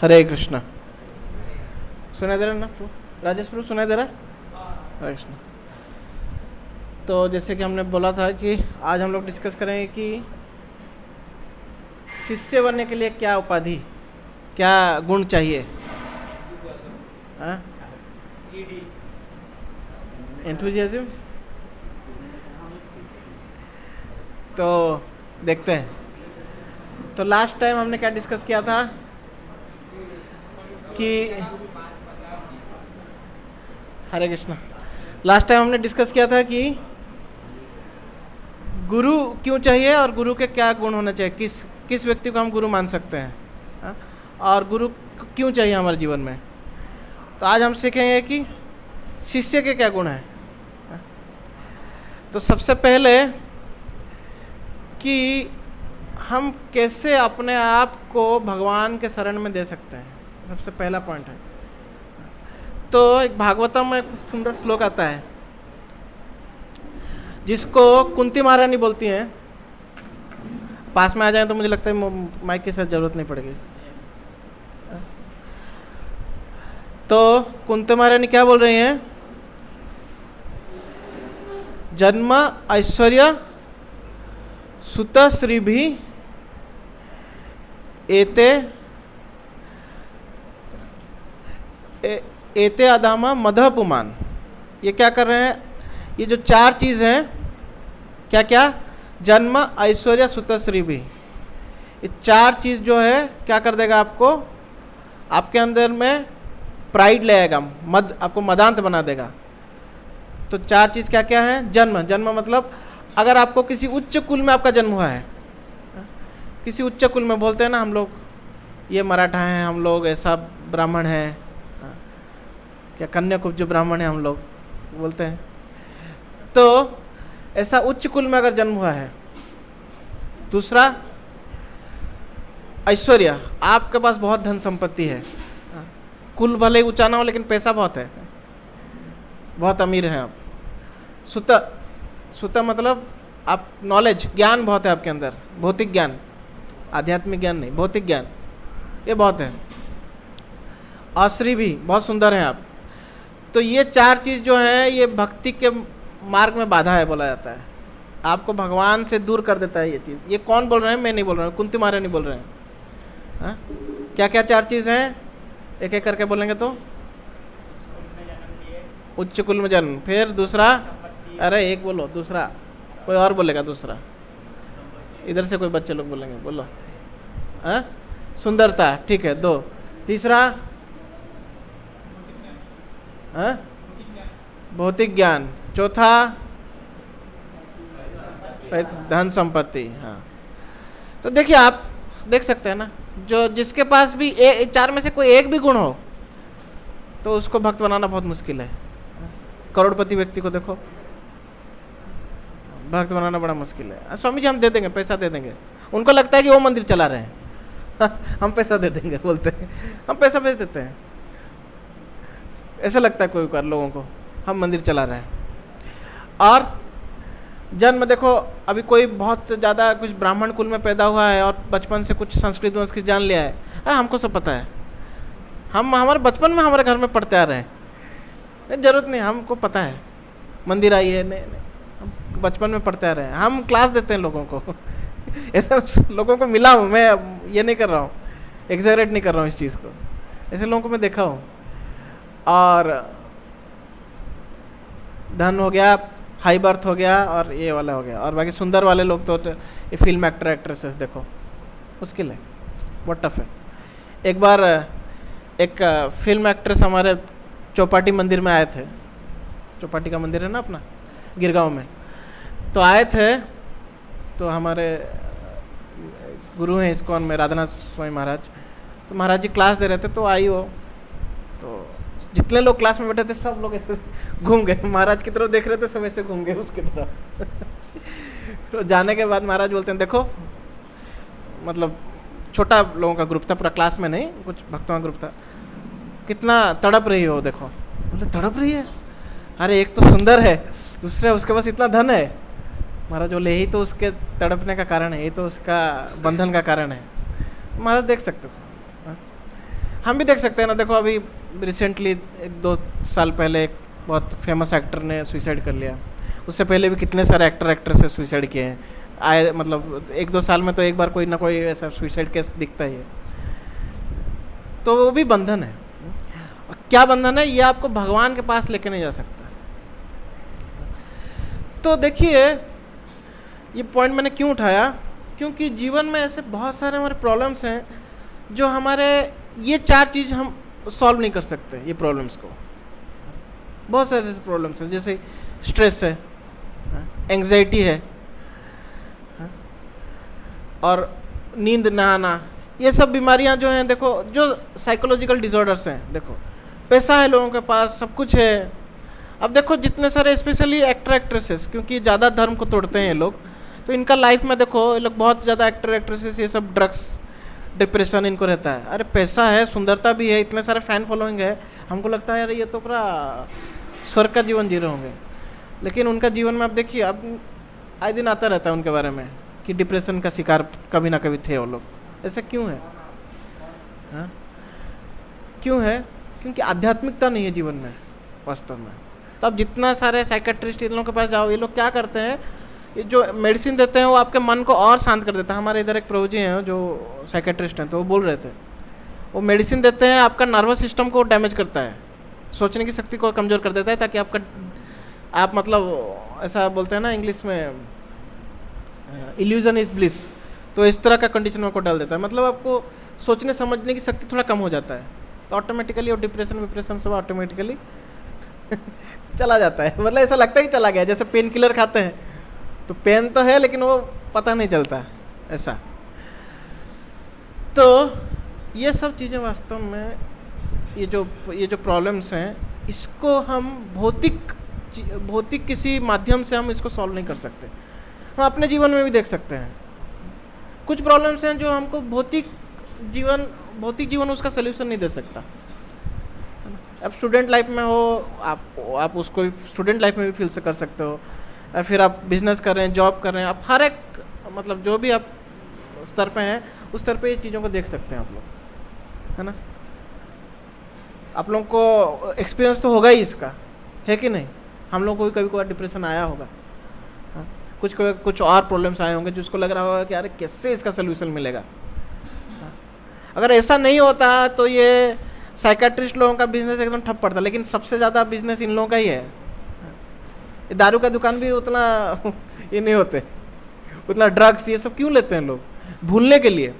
हरे कृष्ण। सुनाई दे रहा ना राजेश प्रभु, सुनाई दे रहा? हरे कृष्ण। तो जैसे कि हमने बोला था कि आज हम लोग डिस्कस करेंगे कि शिष्य बनने के लिए क्या उपाधि, क्या गुण चाहिए। एंथुजियाज्म। तो देखते हैं। तो लास्ट टाइम हमने क्या डिस्कस किया था कि हरे कृष्ण, लास्ट टाइम हमने डिस्कस किया था कि गुरु क्यों चाहिए और गुरु के क्या गुण होने चाहिए, किस व्यक्ति को हम गुरु मान सकते हैं, और गुरु क्यों चाहिए हमारे जीवन में। तो आज हम सीखेंगे कि शिष्य के क्या गुण हैं। तो सबसे पहले कि हम कैसे अपने आप को भगवान के शरण में दे सकते हैं, सबसे पहला पॉइंट है। तो एक भागवतम में एक सुंदर श्लोक आता है जिसको कुंती महारानी बोलती हैं। पास में आ जाए तो मुझे लगता है माइक की साथ जरूरत नहीं पड़ेगी। तो कुंती महारानी क्या बोल रही हैं? जन्म ऐश्वर्य सुत श्री भी एते अधामा मधः पुमान। ये क्या कर रहे हैं? ये जो चार चीज़ हैं, क्या क्या? जन्म ऐश्वर्य सुत श्री भी। ये चार चीज़ जो है क्या कर देगा आपको, आपके अंदर में प्राइड ले आएगा, आपको मदांत बना देगा। तो चार चीज़ क्या क्या है? जन्म मतलब अगर आपको किसी उच्च कुल में आपका जन्म हुआ है, किसी उच्च कुल में, बोलते हैं ना हम लोग ये मराठा हैं, हम लोग ऐसा ब्राह्मण हैं, क्या कन्याकुब्ज ब्राह्मण है हम लोग बोलते हैं। तो ऐसा उच्च कुल में अगर जन्म हुआ है। दूसरा ऐश्वर्य, आपके पास बहुत धन संपत्ति है, कुल भले ही ऊंचा ना हो लेकिन पैसा बहुत है, बहुत अमीर हैं आप। सुत मतलब आप नॉलेज, ज्ञान बहुत है आपके अंदर, भौतिक ज्ञान, आध्यात्मिक ज्ञान नहीं, भौतिक ज्ञान ये बहुत है। और श्री भी, बहुत सुंदर हैं आप। तो ये चार चीज़ जो है ये भक्ति के मार्ग में बाधा है, बोला जाता है। आपको भगवान से दूर कर देता है ये चीज़। ये कौन बोल रहे हैं? मैं नहीं बोल रहा हूँ, कुंती महारानी बोल रहे हैं। हाँ, क्या क्या चार चीज़ हैं? एक एक करके बोलेंगे तो उच्च कुल में जन्म, फिर दूसरा, अरे एक बोलो, दूसरा कोई और बोलेगा, दूसरा इधर से कोई बच्चे लोग बोलेंगे, बोलो। हाँ, सुंदरता, ठीक है, दो। तीसरा, हाँ, भौतिक ज्ञान। चौथा, धन संपत्ति। हाँ, तो देखिए आप देख सकते हैं ना, जो जिसके पास भी चार में से कोई एक भी गुण हो तो उसको भक्त बनाना बहुत मुश्किल है। करोड़पति व्यक्ति को देखो, भक्त बनाना बड़ा मुश्किल है। स्वामी जी हम दे देंगे, पैसा दे देंगे। उनको लगता है कि वो मंदिर चला रहे हैं, हम पैसा दे देंगे, बोलते हैं हम पैसा भेज देते हैं। ऐसा लगता है कोई बार लोगों को हम मंदिर चला रहे हैं। और जन्म देखो, अभी कोई बहुत ज़्यादा कुछ ब्राह्मण कुल में पैदा हुआ है और बचपन से कुछ संस्कृत वंस्कृत जान लिया है, अरे हमको सब पता है, हम हमारे बचपन में हमारे घर में पढ़ते आ रहे हैं, जरूरत नहीं, हमको पता है मंदिर आई है, नहीं हम बचपन में पढ़ते आ रहे हैं, हम क्लास देते हैं लोगों को। ऐसा लोगों को मिला हूँ मैं, ये नहीं कर रहा हूँ, एग्जैगरेट नहीं कर रहा हूँ इस चीज़ को, ऐसे लोगों को मैं देखा हूँ। और धन हो गया, हाई बर्थ हो गया, और ये वाला हो गया, और बाकी सुंदर वाले लोग तो ये फिल्म एक्टर एक्ट्रेसेस देखो, मुश्किल है, बहुत टफ है। एक बार एक फिल्म एक्ट्रेस हमारे चौपाटी मंदिर में आए थे, चौपाटी का मंदिर है ना अपना गिरगांव में, तो आए थे। तो हमारे गुरु हैं इस्कॉन में, राधानाथ स्वामी महाराज, तो महाराज जी क्लास दे रहे थे, तो आई वो, तो जितने लोग क्लास में बैठे थे सब लोग ऐसे घूम गए, महाराज की तरफ देख रहे थे, सब ऐसे घूम गए उसकी तरफ। तो जाने के बाद महाराज बोलते हैं, देखो, मतलब छोटा लोगों का ग्रुप था, पूरा क्लास में नहीं, कुछ भक्तों का ग्रुप था, कितना तड़प रही हो देखो। बोले तड़प रही है? अरे एक तो सुंदर है, दूसरा उसके पास इतना धन है। महाराज बोले यही तो उसके तड़पने का कारण है, यही तो उसका बंधन का कारण है। महाराज देख सकते थे। हम भी देख सकते हैं ना, देखो अभी रिसेंटली 1-2 साल पहले एक बहुत फेमस एक्टर ने सुसाइड कर लिया। उससे पहले भी कितने सारे एक्टर एक्ट्रेस सुसाइड किए हैं। आए मतलब 1-2 साल में तो एक बार कोई ना कोई ऐसा सुसाइड केस दिखता ही है। तो वो भी बंधन है। क्या बंधन है? ये आपको भगवान के पास लेके नहीं जा सकता। तो देखिए, ये पॉइंट मैंने क्यों उठाया, क्योंकि जीवन में ऐसे बहुत सारे हमारे प्रॉब्लम्स हैं जो हमारे ये 4 चीज़ हम सॉल्व नहीं कर सकते। ये प्रॉब्लम्स को, बहुत सारे ऐसे प्रॉब्लम्स हैं, जैसे स्ट्रेस है, एंग्जाइटी है, और नींद ना आना। ये सब बीमारियां जो हैं, देखो जो साइकोलॉजिकल डिसऑर्डर्स हैं। देखो पैसा है लोगों के पास, सब कुछ है। अब देखो जितने सारे स्पेशली एक्टर एक्ट्रेसेस, क्योंकि ज़्यादा धर्म को तोड़ते हैं ये लोग, तो इनका लाइफ में देखो ये लोग बहुत ज़्यादा एक्टर एक्ट्रेसेस ये सब ड्रग्स, डिप्रेशन इनको रहता है। अरे पैसा है, सुंदरता भी है, इतने सारे फ़ैन फॉलोइंग है, हमको लगता है अरे ये तो पूरा स्वर्ग का जीवन जी रहे होंगे। लेकिन उनका जीवन में आप देखिए, अब आए दिन आता रहता है उनके बारे में कि डिप्रेशन का शिकार कभी ना कभी थे वो लोग। ऐसा क्यों है? हाँ, क्यों है? क्योंकि आध्यात्मिकता नहीं है जीवन में वास्तव में। तो अब जितना सारे साइकेट्रिस्ट इन लोगों के पास जाओ, ये लोग क्या करते हैं, ये जो मेडिसिन देते हैं वो आपके मन को और शांत कर देता है। हमारे इधर एक प्रभु जी हैं जो साइकेट्रिस्ट हैं, तो वो बोल रहे थे, वो मेडिसिन देते हैं, आपका नर्वस सिस्टम को डैमेज करता है, सोचने की शक्ति को कमज़ोर कर देता है, ताकि आप मतलब ऐसा बोलते हैं ना इंग्लिश में, इल्यूजन इज ब्लिस। तो इस तरह का कंडीशन में को डाल देता है, मतलब आपको सोचने समझने की शक्ति थोड़ा कम हो जाता है, तो ऑटोमेटिकली और डिप्रेशन सब ऑटोमेटिकली चला जाता है। मतलब ऐसा लगता है कि चला गया, जैसे पेन किलर खाते हैं तो पेन तो है लेकिन वो पता नहीं चलता ऐसा। तो ये सब चीज़ें वास्तव में, ये जो प्रॉब्लम्स हैं, इसको हम भौतिक किसी माध्यम से हम इसको सॉल्व नहीं कर सकते। हम अपने जीवन में भी देख सकते हैं कुछ प्रॉब्लम्स हैं जो हमको भौतिक जीवन उसका सल्यूशन नहीं दे सकता। अब स्टूडेंट लाइफ में हो आप उसको स्टूडेंट लाइफ में भी फील से कर सकते हो, या फिर आप बिजनेस कर रहे हैं, जॉब कर रहे हैं, आप हर एक मतलब जो भी आप स्तर पे हैं उस स्तर पे ये चीज़ों को देख सकते हैं आप लोग, है ना। आप लोगों को एक्सपीरियंस तो होगा ही इसका, है कि नहीं। हम लोग को भी कभी कभार डिप्रेशन आया होगा, हाँ? कुछ और प्रॉब्लम्स आए होंगे जिसको लग रहा होगा कि अरे कैसे इसका सोल्यूशन मिलेगा। हाँ? अगर ऐसा नहीं होता तो ये साइकेट्रिस्ट लोगों का बिजनेस एकदम ठप पड़ता, लेकिन सबसे ज़्यादा बिजनेस इन लोगों का ही है। दारू का दुकान भी उतना ये नहीं होते, उतना ड्रग्स ये सब क्यों लेते हैं लोग? भूलने के लिए।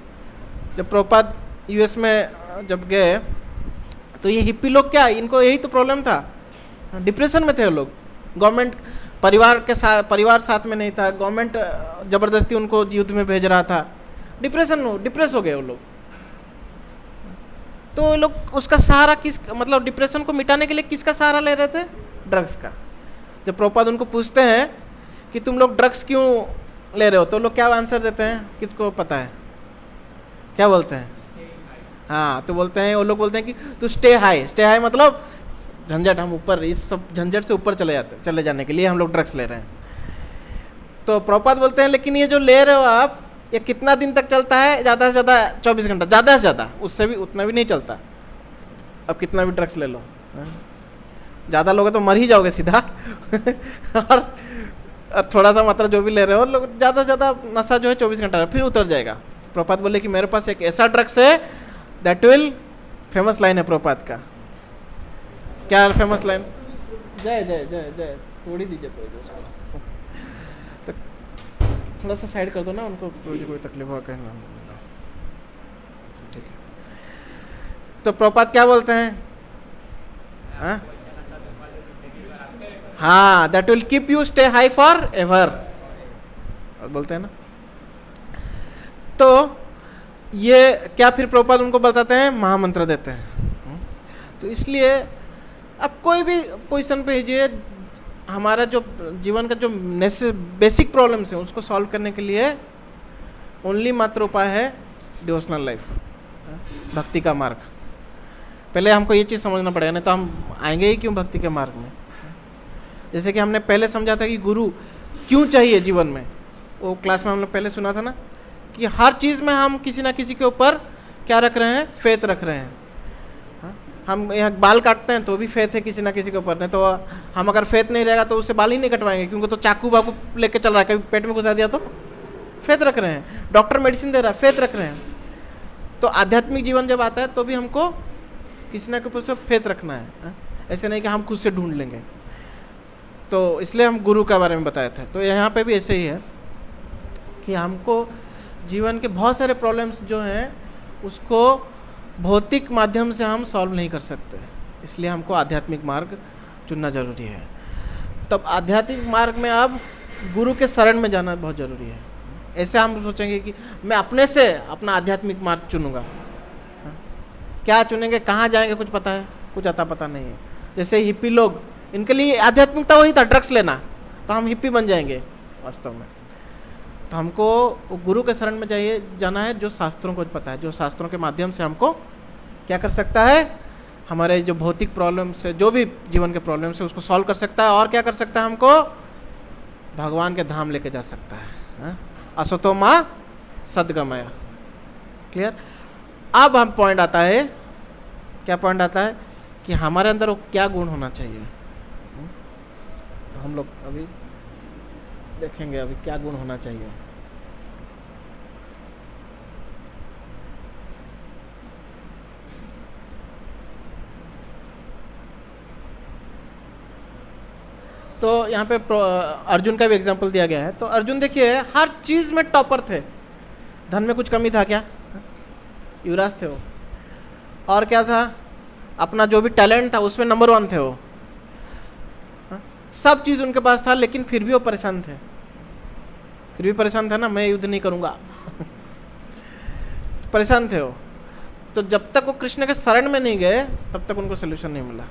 जब प्रभुपाद यूएस में जब गए तो ये हिप्पी लोग, क्या इनको यही तो प्रॉब्लम था, डिप्रेशन में थे वो लोग। गवर्नमेंट परिवार साथ में नहीं था, गवर्नमेंट ज़बरदस्ती उनको युद्ध में भेज रहा था, डिप्रेस हो गए वो लोग। तो वो लोग उसका सहारा मतलब डिप्रेशन को मिटाने के लिए किसका सहारा ले रहे थे? ड्रग्स का। जब प्रभुपाद उनको पूछते हैं कि तुम लोग ड्रग्स क्यों ले रहे हो, तो लोग क्या आंसर देते हैं, किसको पता है क्या बोलते हैं? हाँ, तो बोलते हैं, वो लोग बोलते हैं कि तू स्टे हाई मतलब झंझट, हम ऊपर इस सब झंझट से ऊपर चले जाने के लिए हम लोग ड्रग्स ले रहे हैं। तो प्रभुपाद बोलते हैं लेकिन ये जो ले रहे हो आप, ये कितना दिन तक चलता है? ज़्यादा से ज़्यादा 24 घंटा, ज़्यादा से ज़्यादा, उससे भी उतना भी नहीं चलता। अब कितना भी ड्रग्स ले लो, ज़्यादा लोगे तो मर ही जाओगे सीधा और थोड़ा सा मात्रा जो भी ले रहे हो लोग, ज़्यादा से ज़्यादा नशा जो है 24 घंटा फिर उतर जाएगा। प्रभुपाद बोले कि मेरे पास एक ऐसा ड्रग्स है दैट विल, फेमस लाइन है प्रभुपाद का। क्या फेमस लाइन? जय जय जय जय, थोड़ी दीजिए तो थोड़ा सा साइड कर दो ना उनको, कोई तकलीफ हो कहना, ठीक है। तो प्रभुपाद क्या बोलते हैं? हाँ, that will keep you stay high for ever, बोलते हैं ना। तो ये क्या फिर प्रभुपाद उनको बताते हैं, महामंत्र देते हैं। तो इसलिए अब कोई भी पोजीशन पे लीजिए, हमारा जो जीवन का जो बेसिक प्रॉब्लम्स हैं उसको सॉल्व करने के लिए ओनली मात्र उपाय है डिवोशनल लाइफ, भक्ति का मार्ग। पहले हमको ये चीज़ समझना पड़ेगा, नहीं तो हम आएंगे ही क्यों भक्ति के मार्ग में। जैसे कि हमने पहले समझा था कि गुरु क्यों चाहिए जीवन में, वो क्लास में हमने पहले सुना था ना, कि हर चीज़ में हम किसी ना किसी के ऊपर क्या रख रहे हैं, फेथ रख रहे हैं। हाँ, हम यहाँ बाल काटते हैं तो भी फेथ है किसी ना किसी के ऊपर, नहीं तो हम अगर फेथ नहीं रहेगा तो उससे बाल ही नहीं कटवाएंगे, क्योंकि तो चाकू बाकू लेके चल रहा है, कभी पेट में घुसा दिया तो फेथ रख रहे हैं, डॉक्टर मेडिसिन दे रहा है फेथ रख रहे हैं। तो आध्यात्मिक जीवन जब आता है तो भी हमको किसी ना किसी से फेथ रखना है, हाँ? ऐसे नहीं कि हम खुद से ढूंढ लेंगे। तो इसलिए हम गुरु के बारे में बताए थे। तो यहाँ पे भी ऐसे ही है कि हमको जीवन के बहुत सारे प्रॉब्लम्स जो हैं उसको भौतिक माध्यम से हम सॉल्व नहीं कर सकते, इसलिए हमको आध्यात्मिक मार्ग चुनना जरूरी है। तब आध्यात्मिक मार्ग में अब गुरु के शरण में जाना बहुत ज़रूरी है। ऐसे हम सोचेंगे कि मैं अपने से अपना आध्यात्मिक मार्ग चुनूंगा, क्या चुनेंगे, कहाँ जाएंगे, कुछ पता है, कुछ आता पता नहीं है। जैसे हिप्पी लोग, इनके लिए आध्यात्मिकता वही था, ड्रग्स लेना, तो हम हिप्पी बन जाएंगे वास्तव में। तो हमको गुरु के शरण में जाना है जो शास्त्रों को पता है, जो शास्त्रों के माध्यम से हमको क्या कर सकता है, हमारे जो भौतिक प्रॉब्लम्स है, जो भी जीवन के प्रॉब्लम्स है उसको सॉल्व कर सकता है। और क्या कर सकता है, हमको भगवान के धाम लेके जा सकता है। असतो माँ सद्गमय। क्लियर। अब हम पॉइंट आता है, क्या पॉइंट आता है कि हमारे अंदर वो क्या गुण होना चाहिए। तो हम लोग अभी देखेंगे अभी क्या गुण होना चाहिए। तो यहाँ पे अर्जुन का भी एग्जाम्पल दिया गया है। तो अर्जुन देखिए हर चीज में टॉपर थे, धन में कुछ कमी था क्या, युवराज थे वो, और क्या था, अपना जो भी टैलेंट था उसमें नंबर 1 थे वो, सब चीज उनके पास था, लेकिन फिर भी वो परेशान थे, फिर भी परेशान था ना, मैं युद्ध नहीं करूंगा परेशान थे वो। तो जब तक वो कृष्ण के शरण में नहीं गए तब तक उनको सोल्यूशन नहीं मिला।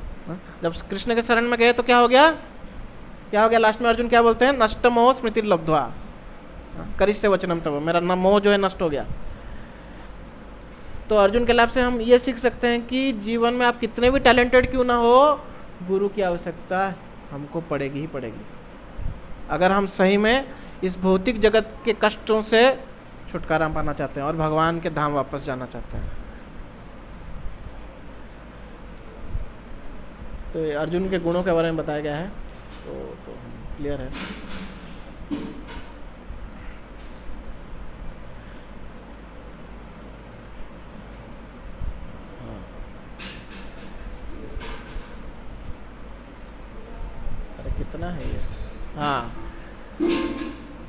जब कृष्ण के शरण में गए तो क्या हो गया, क्या हो गया, लास्ट में अर्जुन क्या बोलते हैं, नष्ट मोह स्मृति लब्ध्वा करिष्ये वचनम तव, मेरा न मोह जो है नष्ट हो गया। तो अर्जुन के लाभ से हम ये सीख सकते हैं कि जीवन में आप कितने भी टैलेंटेड क्यों ना हो, गुरु की आवश्यकता हमको पड़ेगी ही पड़ेगी, अगर हम सही में इस भौतिक जगत के कष्टों से छुटकारा पाना चाहते हैं और भगवान के धाम वापस जाना चाहते हैं। तो ये अर्जुन के गुणों के बारे में बताया गया है, तो क्लियर है। अरे कितना है ये, हाँ,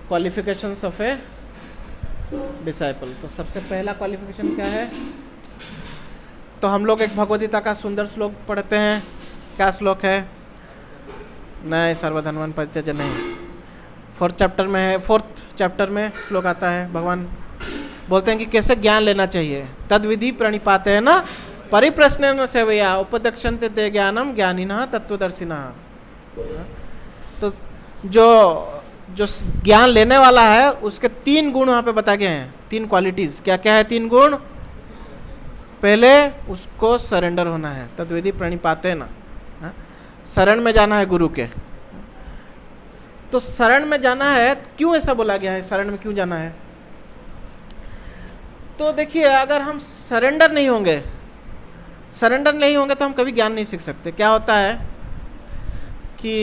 क्वालिफिकेशंस ऑफ ए डिसाइपल। तो सबसे पहला क्वालिफिकेशन क्या है, तो हम लोग एक भगवद्गीता का सुंदर श्लोक पढ़ते हैं। क्या श्लोक है, नहीं सर्वधनवन परित्यज नहीं, 4th चैप्टर में श्लोक आता है। भगवान बोलते हैं कि कैसे ज्ञान लेना चाहिए, तद विधि प्रणिपाते है ना परिप्रश्न सेवया उपदक्षन्ते ते ज्ञानम ज्ञानिनः तत्वदर्शिनः। तो जो ज्ञान लेने वाला है उसके 3 गुण वहाँ पे बताए गए हैं, 3 क्वालिटीज। क्या क्या है 3 गुण, पहले उसको सरेंडर होना है, तद्विधि प्रणिपाते ना, शरण में जाना है गुरु के। तो शरण में जाना है, क्यों ऐसा बोला गया है, शरण में क्यों जाना है, तो देखिए अगर हम सरेंडर नहीं होंगे तो हम कभी ज्ञान नहीं सीख सकते। क्या होता है कि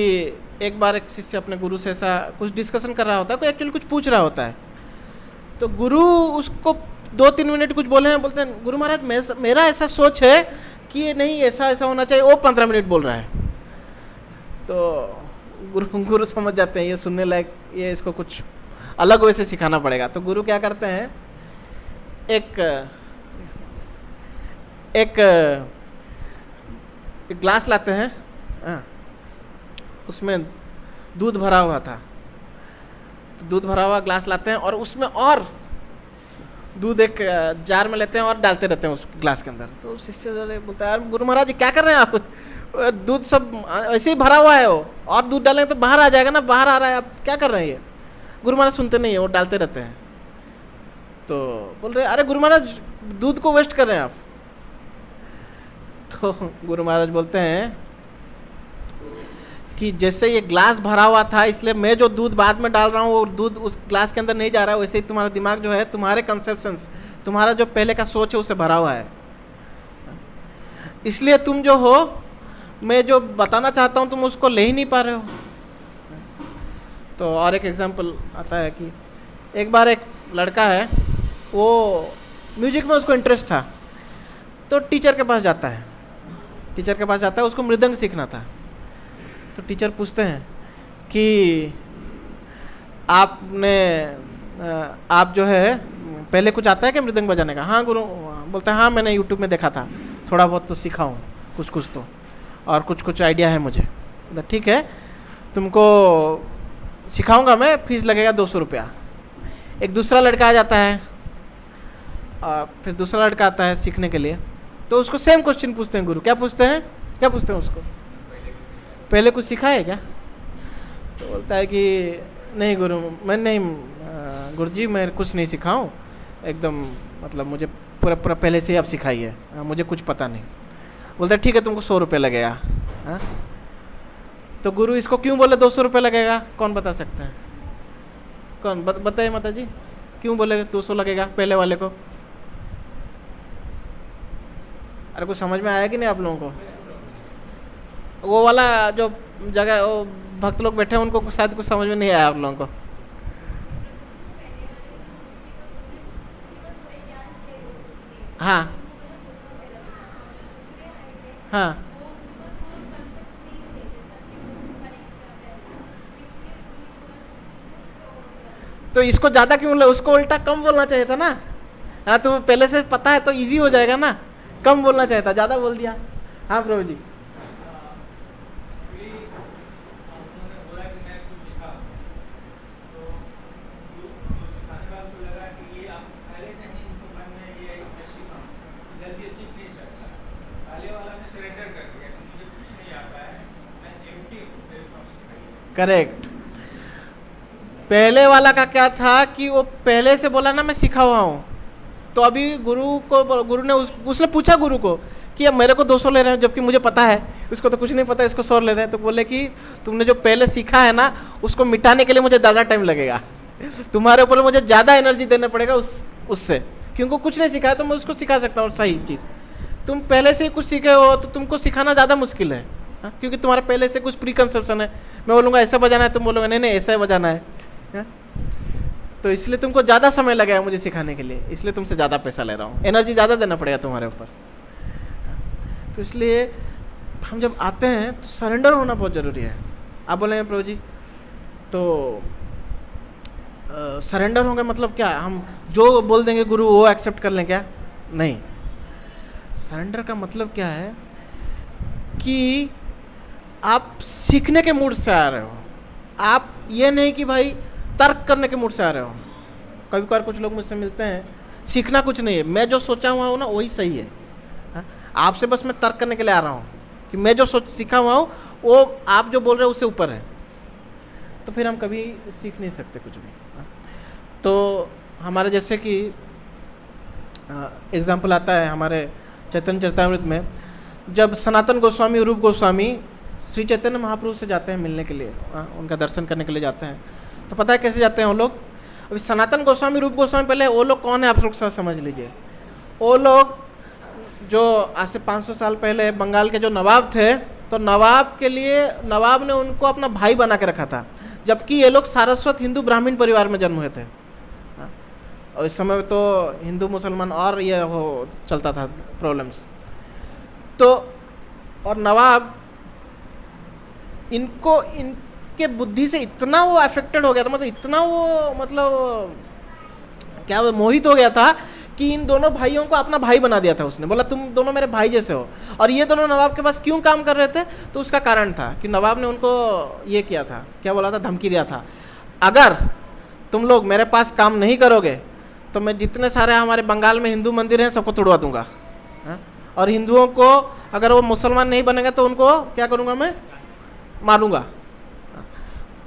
एक बार एक शिष्य अपने गुरु से ऐसा कुछ डिस्कशन कर रहा होता है, कोई एक्चुअली कुछ पूछ रहा होता है, तो गुरु उसको 2-3 मिनट कुछ बोलते हैं गुरु महाराज मेरा ऐसा सोच है कि ये नहीं ऐसा होना चाहिए, वो 15 मिनट बोल रहा है। तो गुरु समझ जाते हैं ये सुनने लायक, ये इसको कुछ अलग वैसे सिखाना पड़ेगा। तो गुरु क्या करते हैं, एक ग्लास लाते हैं, उसमें दूध भरा हुआ था, तो दूध भरा हुआ ग्लास लाते हैं और उसमें और दूध एक जार में लेते हैं और डालते रहते हैं उस ग्लास के अंदर। तो शिष्य बोलता है, गुरु महाराज जी क्या कर रहे हैं आप, दूध सब ऐसे ही भरा हुआ है, वो और दूध डालेंगे तो बाहर आ जाएगा ना, बाहर आ रहा है, आप क्या कर रहे हैं ये। गुरु महाराज सुनते नहीं है, वो डालते रहते हैं। तो बोल रहे अरे गुरु महाराज दूध को वेस्ट कर रहे हैं आप। तो गुरु महाराज बोलते हैं कि जैसे ये ग्लास भरा हुआ था, इसलिए मैं जो दूध बाद में डाल रहा हूँ वो दूध उस ग्लास के अंदर नहीं जा रहा है, वैसे ही तुम्हारा दिमाग जो है, तुम्हारे कंसेप्शंस, तुम्हारा जो पहले का सोच है उससे भरा हुआ है। इसलिए तुम जो हो, मैं जो बताना चाहता हूँ तुम उसको ले ही नहीं पा रहे हो। तो और एक एग्जांपल आता है कि एक बार एक लड़का है, वो म्यूजिक में उसको इंटरेस्ट था, तो टीचर के पास जाता है। उसको मृदंग सीखना था। तो टीचर पूछते हैं कि आप जो है पहले कुछ आता है कि मृदंग बजाने का? हाँ गुरु। बोलता है हाँ मैंने यूट्यूब में देखा था, थोड़ा बहुत तो सीखा हूँ, कुछ तो, और कुछ आइडिया है मुझे। मतलब ठीक है, तुमको सिखाऊंगा मैं, फीस लगेगा 200 रुपया। एक दूसरा लड़का आ जाता है, फिर दूसरा लड़का आता है सीखने के लिए, तो उसको सेम क्वेश्चन पूछते हैं गुरु। क्या पूछते हैं उसको? पहले कुछ सिखा है क्या? तो बोलता है कि नहीं गुरु, मैं नहीं, गुरुजी मैं कुछ नहीं सीखा हूँ एकदम, मतलब मुझे पूरा पहले से ही आप सिखाइए, मुझे कुछ पता नहीं। बोलता है ठीक है, तुमको 100 रुपये लगेगा। हाँ, तो गुरु इसको क्यों बोले 200 रुपये लगेगा? कौन बता सकते हैं? कौन बताइए माता जी, क्यों बोले 200 लगेगा पहले वाले को? अरे कुछ समझ में आया कि नहीं आप लोगों को? वो वाला जो जगह वो भक्त लोग बैठे हैं उनको शायद कुछ समझ में नहीं आया आप लोगों को। हाँ हाँ, तो इसको ज़्यादा क्यों बोला? उसको उल्टा कम बोलना चाहिए था ना। हाँ, तो पहले से पता है तो इजी हो जाएगा ना, कम बोलना चाहिए था, ज़्यादा बोल दिया। हाँ प्रभु जी। करेक्ट। पहले वाला का क्या था कि वो पहले से बोला ना मैं सीखा हुआ हूँ, तो अभी गुरु ने उसने पूछा गुरु को कि अब मेरे को 200 ले रहे हैं, जबकि मुझे पता है उसको तो कुछ नहीं पता, इसको 100 ले रहे हैं। तो बोले कि तुमने जो पहले सीखा है ना, उसको मिटाने के लिए मुझे ज़्यादा टाइम लगेगा, तुम्हारे ऊपर मुझे ज़्यादा एनर्जी देना पड़ेगा उससे, क्योंकि कुछ नहीं सीखा है तो मैं उसको सिखा सकता हूँ सही चीज़। तुम पहले से ही कुछ सीखे हो तो तुमको सिखाना ज़्यादा मुश्किल है। हाँ, क्योंकि तुम्हारे पहले से कुछ प्री कंसेप्शन है। मैं बोलूँगा ऐसा बजाना है, तुम बोलोगे नहीं नहीं ऐसा ही बजाना है। हाँ? तो इसलिए तुमको ज़्यादा समय लगेगा मुझे सिखाने के लिए, इसलिए तुमसे ज़्यादा पैसा ले रहा हूँ, एनर्जी ज़्यादा देना पड़ेगा तुम्हारे ऊपर। तो इसलिए हम जब आते हैं तो सरेंडर होना बहुत ज़रूरी है। आप बोलेंगे प्रभु जी तो सरेंडर होंगे मतलब क्या, हम जो बोल देंगे गुरु वो एक्सेप्ट कर लें क्या? नहीं। सरेंडर का मतलब क्या है कि आप सीखने के मूड से आ रहे हो, आप ये नहीं कि भाई तर्क करने के मूड से आ रहे हो। कभी कभार कुछ लोग मुझसे मिलते हैं, सीखना कुछ नहीं है, मैं जो सोचा हुआ हूँ ना वही सही है। हाँ? आपसे बस मैं तर्क करने के लिए आ रहा हूँ कि मैं जो सीखा हुआ हूँ वो आप जो बोल रहे हो उससे ऊपर है, तो फिर हम कभी सीख नहीं सकते कुछ भी। हाँ? तो हमारे जैसे कि एग्जाम्पल आता है हमारे चैतन्य चरितामृत में, जब सनातन गोस्वामी, रूप गोस्वामी श्री चैतन्य महाप्रभु से जाते हैं मिलने के लिए, उनका दर्शन करने के लिए जाते हैं, तो पता है कैसे जाते हैं वो लोग? अभी सनातन गोस्वामी, रूप गोस्वामी, पहले वो लोग कौन है आप लोग समझ लीजिए। वो लोग जो आज से 500 साल पहले बंगाल के जो नवाब थे, तो नवाब के लिए नवाब ने उनको अपना भाई बना के रखा था, जबकि ये लोग सारस्वत हिंदू ब्राह्मण परिवार में जन्म हुए थे। और इस समय तो हिंदू मुसलमान और ये हो चलता था प्रॉब्लम्स। तो और नवाब इनके बुद्धि से इतना वो अफेक्टेड हो गया था, मतलब इतना वो मतलब क्या वो मोहित हो गया था कि इन दोनों भाइयों को अपना भाई बना दिया था उसने। बोला तुम दोनों मेरे भाई जैसे हो। और ये दोनों नवाब के पास क्यों काम कर रहे थे? तो उसका कारण था कि नवाब ने उनको ये किया था, क्या बोला था, धमकी दिया था, अगर तुम लोग मेरे पास काम नहीं करोगे तो मैं जितने सारे हमारे बंगाल में हिंदू मंदिर हैं सबको तोड़वा दूंगा। और हिंदुओं को अगर वो मुसलमान नहीं बनेंगे तो उनको क्या करूँगा, मैं मारूंगा।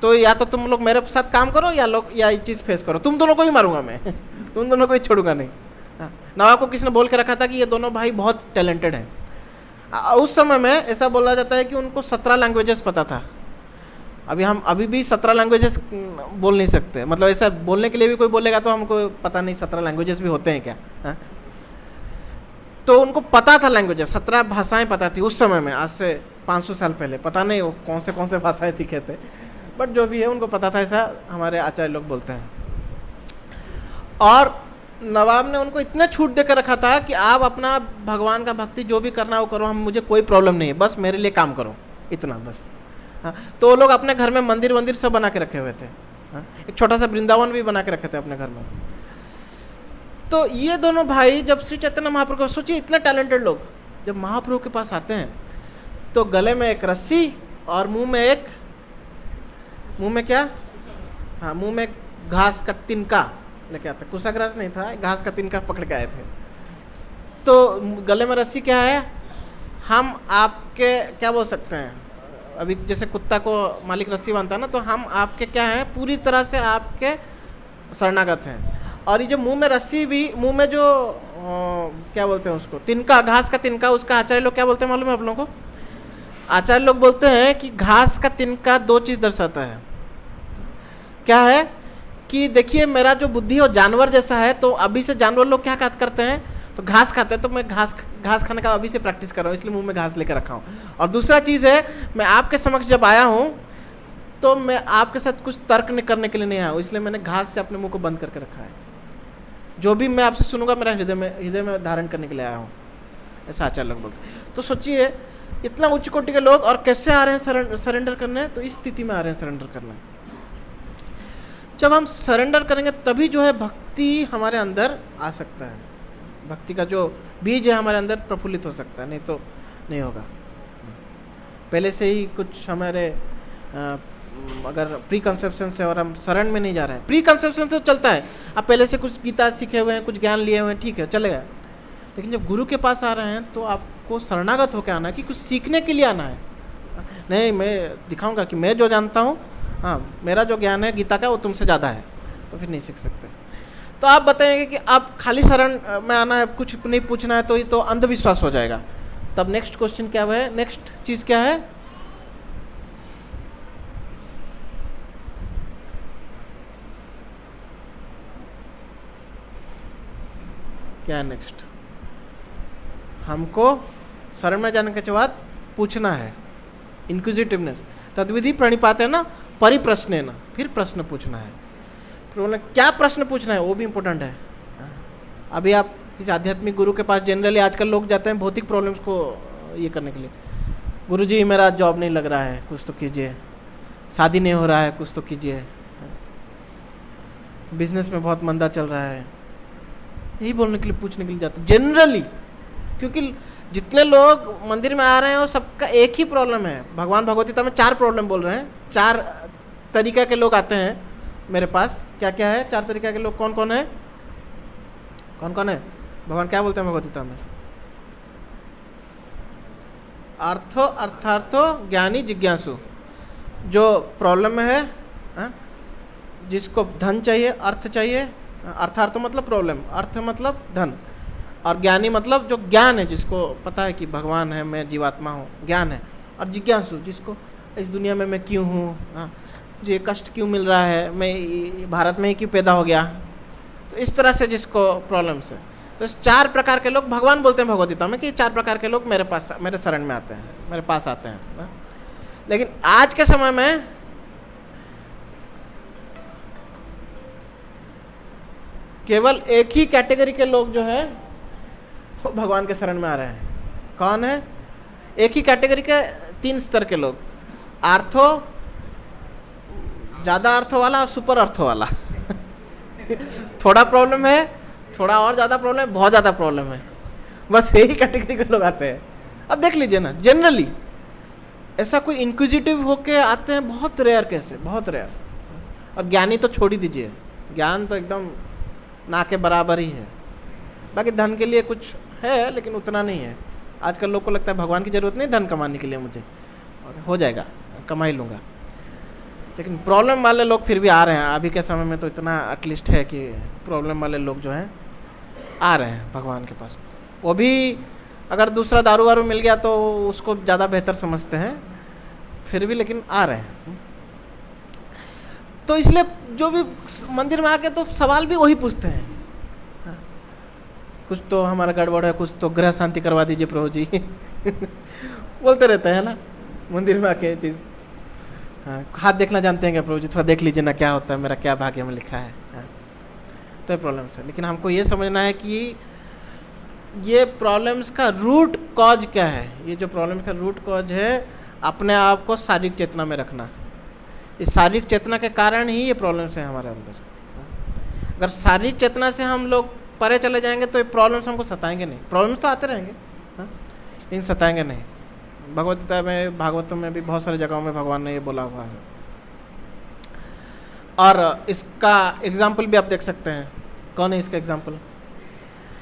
तो या तो तुम लोग मेरे साथ काम करो या ये चीज़ फेस करो, तुम दोनों को ही मारूंगा मैं तुम दोनों को ही छोड़ूंगा नहीं। नवाब को किसने बोल के रखा था कि ये दोनों भाई बहुत टैलेंटेड हैं। उस समय में ऐसा बोला जाता है कि उनको 17 लैंग्वेजेस पता था। हम अभी भी 17 लैंग्वेजेस बोल नहीं सकते, मतलब ऐसा बोलने के लिए भी कोई बोलेगा तो हमको पता नहीं 17 लैंग्वेजेस भी होते हैं क्या। तो उनको पता था लैंग्वेज, 17 भाषाएं पता थी उस समय में, आज से 500 साल पहले। पता नहीं वो कौन से भाषाएं सीखे थे, बट जो भी है उनको पता था, ऐसा हमारे आचार्य लोग बोलते हैं। और नवाब ने उनको इतना छूट देकर रखा था कि आप अपना भगवान का भक्ति जो भी करना हो करो, हम मुझे कोई प्रॉब्लम नहीं है, बस मेरे लिए काम करो, इतना बस। हाँ, तो वो लोग अपने घर में मंदिर सब बना के रखे हुए थे। हाँ, एक छोटा सा वृंदावन भी बना के रखे थे अपने घर में। तो ये दोनों भाई जब श्री चैतन्य महाप्रभु को, सोचिए इतने टैलेंटेड लोग जब महाप्रभु के पास आते हैं तो गले में एक रस्सी और मुंह में क्या, हाँ मुंह में घास का तिनका लेके आते, कुशाग्रास नहीं था, घास का तिनका पकड़ के आए थे। तो गले में रस्सी क्या है, हम आपके क्या बोल सकते हैं, अभी जैसे कुत्ता को मालिक रस्सी बांधता है ना, तो हम आपके क्या हैं, पूरी तरह से आपके शरणागत हैं। और ये जो मुंह में रस्सी भी, मुंह में जो क्या बोलते हैं उसको, तिनका, घास का तिनका, उसका आचार्य लोग क्या बोलते हैं मालूम है आप लोगों को? आचार्य लोग बोलते हैं कि घास का तिनका 2 चीज़ दर्शाता है। क्या है कि देखिए मेरा जो बुद्धि है जानवर जैसा है, तो अभी से जानवर लोग क्या करते हैं, तो घास खाते हैं, तो मैं घास खाने का अभी से प्रैक्टिस कर रहा हूँ, इसलिए मुंह में घास लेकर रखा हूँ। और दूसरा चीज़ है, मैं आपके समक्ष जब आया हूँ तो मैं आपके साथ कुछ तर्क करने के लिए नहीं आया हूँ, इसलिए मैंने घास से अपने मुंह को बंद करके रखा है। जो भी मैं आपसे सुनूंगा मेरा हृदय में धारण करने के लिए आया हूँ, ऐसा आचार्य लोग बोलते हैं। तो सोचिए इतना उच्च कोटि के लोग और कैसे आ रहे हैं सरेंडर करने, तो इस स्थिति में आ रहे हैं सरेंडर करने। जब हम सरेंडर करेंगे तभी जो है भक्ति हमारे अंदर आ सकता है, भक्ति का जो बीज है हमारे अंदर प्रफुल्लित हो सकता है, नहीं तो नहीं होगा। पहले से ही कुछ हमारे अगर प्री कंसेप्शन से और हम शरण में नहीं जा रहे हैं, प्री कंसेप्शन से तो चलता है, आप पहले से कुछ गीता सीखे हुए हैं, कुछ ज्ञान लिए हुए हैं, ठीक है चलेगा। लेकिन जब गुरु के पास आ रहे हैं तो आपको शरणागत होकर आना है, कि कुछ सीखने के लिए आना है। नहीं मैं दिखाऊंगा कि मैं जो जानता हूँ, हाँ मेरा जो ज्ञान है गीता का वो तुमसे ज़्यादा है, तो फिर नहीं सीख सकते। तो आप बताएंगे कि आप खाली शरण में आना है, कुछ नहीं पूछना है, तो ये तो अंधविश्वास हो जाएगा। तब नेक्स्ट क्वेश्चन क्या है, नेक्स्ट चीज़ क्या है, क्या है नेक्स्ट, हमको शरण में जाने के बाद पूछना है, इंक्विजिटिवनेस। तद्विधि प्रणिपात है ना, परिप्रश्न है ना, फिर प्रश्न पूछना है। फिर उन्हें क्या प्रश्न पूछना है वो भी इम्पोर्टेंट है। अभी आप किसी आध्यात्मिक गुरु के पास, जनरली आजकल लोग जाते हैं भौतिक प्रॉब्लम्स को ये करने के लिए, गुरुजी मेरा जॉब नहीं लग रहा है, कुछ तो कीजिए, शादी नहीं हो रहा है, कुछ तो कीजिए, बिजनेस में बहुत मंदा चल रहा है, यही बोलने के लिए पूछने के लिए जाते जनरली। क्योंकि जितने लोग मंदिर में आ रहे हैं वो सबका एक ही प्रॉब्लम है। भगवान भगवतीता में 4 प्रॉब्लम बोल रहे हैं, 4 तरीका के लोग आते हैं मेरे पास। क्या क्या है 4 तरीका के लोग, कौन कौन है, कौन कौन है? भगवान क्या बोलते हैं भगवतीता में, अर्थो अर्थार्थो ज्ञानी जिज्ञासु। जो प्रॉब्लम में है, जिसको धन चाहिए, अर्थ चाहिए, अर्थार्थ मतलब प्रॉब्लम, अर्थ मतलब धन, और ज्ञानी मतलब जो ज्ञान है, जिसको पता है कि भगवान है, मैं जीवात्मा हूँ, ज्ञान है। और जिज्ञासु जिसको इस दुनिया में मैं क्यों हूँ, मुझे कष्ट क्यों मिल रहा है, मैं भारत में ही क्यों पैदा हो गया, तो इस तरह से जिसको प्रॉब्लम्स है। तो इस 4 प्रकार के लोग भगवान बोलते हैं भगवद्गीता में कि 4 प्रकार के लोग मेरे पास, मेरे शरण में आते हैं, मेरे पास आते हैं। लेकिन आज के समय में केवल एक ही कैटेगरी के लोग जो है वो भगवान के शरण में आ रहे हैं। कौन है? एक ही कैटेगरी के 3 स्तर के लोग, आर्थो, ज़्यादा अर्थों वाला और सुपर अर्थों वाला। थोड़ा प्रॉब्लम है, थोड़ा और ज़्यादा प्रॉब्लम है, बहुत ज़्यादा प्रॉब्लम है, बस यही कैटेगरी के लोग आते हैं। अब देख लीजिए ना, जनरली ऐसा कोई इंक्विजिटिव होके आते हैं, बहुत रेयर केस है, बहुत रेयर। और ज्ञानी तो छोड़ ही दीजिए, ज्ञान तो एकदम ना के बराबर ही है। बाकी धन के लिए कुछ है लेकिन उतना नहीं है। आजकल लोग को लगता है भगवान की ज़रूरत नहीं धन कमाने के लिए, मुझे हो जाएगा, कमा ही लूँगा। लेकिन प्रॉब्लम वाले लोग फिर भी आ रहे हैं। अभी के समय में तो इतना एटलीस्ट है कि प्रॉब्लम वाले लोग जो हैं आ रहे हैं भगवान के पास। वो भी अगर दूसरा दारू वारू मिल गया तो उसको ज़्यादा बेहतर समझते हैं, फिर भी लेकिन आ रहे हैं। तो इसलिए जो भी मंदिर में आके तो सवाल भी वही पूछते हैं कुछ तो हमारा गड़बड़ है, कुछ तो ग्रह शांति करवा दीजिए प्रभु जी बोलते रहते हैं ना मंदिर में आके चीज़। हाँ, हाथ देखना जानते हैं क्या प्रभु जी, थोड़ा देख लीजिए ना क्या होता है, मेरा क्या भाग्य में लिखा है। हाँ, तो ये प्रॉब्लम्स है। लेकिन हमको ये समझना है कि ये प्रॉब्लम्स का रूट कॉज क्या है। ये जो प्रॉब्लम का रूट कॉज है, अपने आप को शारीरिक चेतना में रखना। इस शारीरिक चेतना के कारण ही ये प्रॉब्लम्स हैं हमारे अंदर। अगर शारीरिक चेतना से हम लोग परे चले जाएंगे तो ये प्रॉब्लम्स हमको सताएंगे नहीं। प्रॉब्लम्स तो आते रहेंगे, हाँ, लेकिन सताएंगे नहीं। भगवत गीता में, भागवतम में भी बहुत सारी जगहों में भगवान ने ये बोला हुआ है। और इसका एग्जाम्पल भी आप देख सकते हैं। कौन है इसका एग्जाम्पल?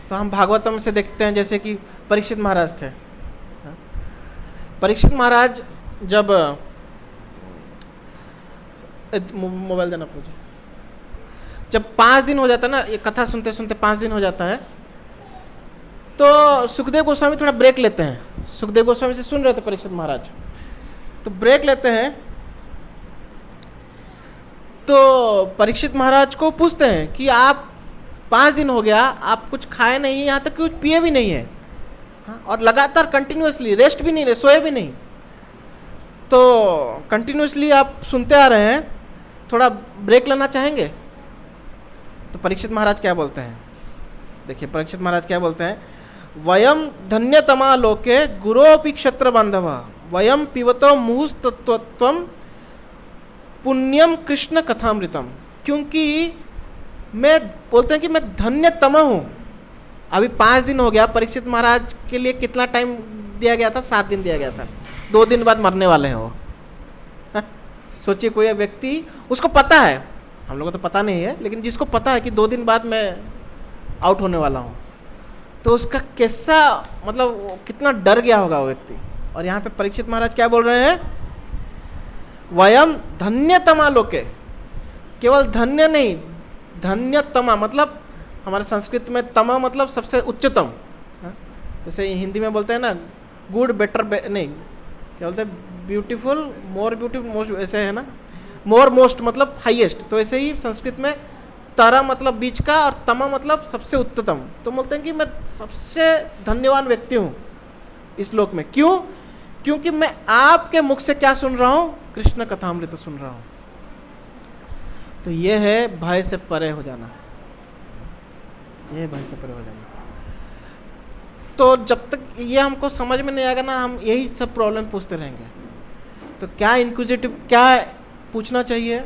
तो हम भागवतम से देखते हैं, जैसे कि परीक्षित महाराज थे। परीक्षित महाराज जब मोबाइल देना पूछे, जब 5 दिन हो जाता है ना, ये कथा सुनते सुनते 5 दिन हो जाता है, तो सुखदेव गोस्वामी थोड़ा ब्रेक लेते हैं। सुखदेव गोस्वामी से सुन रहे थे परीक्षित महाराज, तो ब्रेक लेते हैं। तो परीक्षित महाराज को पूछते हैं कि आप 5 दिन हो गया, आप कुछ खाए नहीं, यहाँ तक कुछ पिए भी नहीं है, हाँ, और लगातार कंटिन्यूअसली रेस्ट भी नहीं ले, सोए भी नहीं, तो कंटिन्यूअसली आप सुनते आ रहे हैं, थोड़ा ब्रेक लेना चाहेंगे? तो परीक्षित महाराज क्या बोलते हैं? देखिए परीक्षित महाराज क्या बोलते हैं, वयम धन्यतमा लोके गुरोपि क्षत्र बांधव वयम पिबतो मुहुस्तत्वम पुण्यम कृष्ण कथामृतम। क्योंकि मैं बोलते हैं कि मैं धन्यतम हूँ। अभी 5 दिन हो गया, परीक्षित महाराज के लिए कितना टाइम दिया गया था? 7 दिन दिया गया था। 2 दिन बाद मरने वाले हैं वो। सोचिए कोई व्यक्ति, उसको पता है, हम लोगों को तो पता नहीं है, लेकिन जिसको पता है कि 2 दिन बाद मैं आउट होने वाला हूँ, तो उसका कैसा, मतलब कितना डर गया होगा वो व्यक्ति। और यहाँ पे परीक्षित महाराज क्या बोल रहे हैं, वयम धन्यतमा लोके, केवल धन्य नहीं, धन्यतमा मतलब हमारे संस्कृत में तमा मतलब सबसे उच्चतम। जैसे हिंदी में बोलते हैं ना गुड बेटर नहीं, क्या बोलते हैं, ब्यूटीफुल, मोर ब्यूटीफुल, मोस्ट, ऐसे है ना, मोर मोस्ट मतलब हाईएस्ट। तो ऐसे ही संस्कृत में तारा मतलब बीच का और तमा मतलब सबसे उत्तम। तो बोलते हैं कि मैं सबसे धन्यवान व्यक्ति हूँ इस लोक में। क्यों? क्योंकि मैं आपके मुख से क्या सुन रहा हूँ? कृष्ण कथामृत सुन रहा हूँ। तो ये है भय से परे हो जाना, ये भय से परे हो जाना। तो जब तक ये हमको समझ में नहीं आएगा ना, हम यही सब प्रॉब्लम पूछते रहेंगे। तो क्या इंक्विजिटिव, क्या पूछना चाहिए,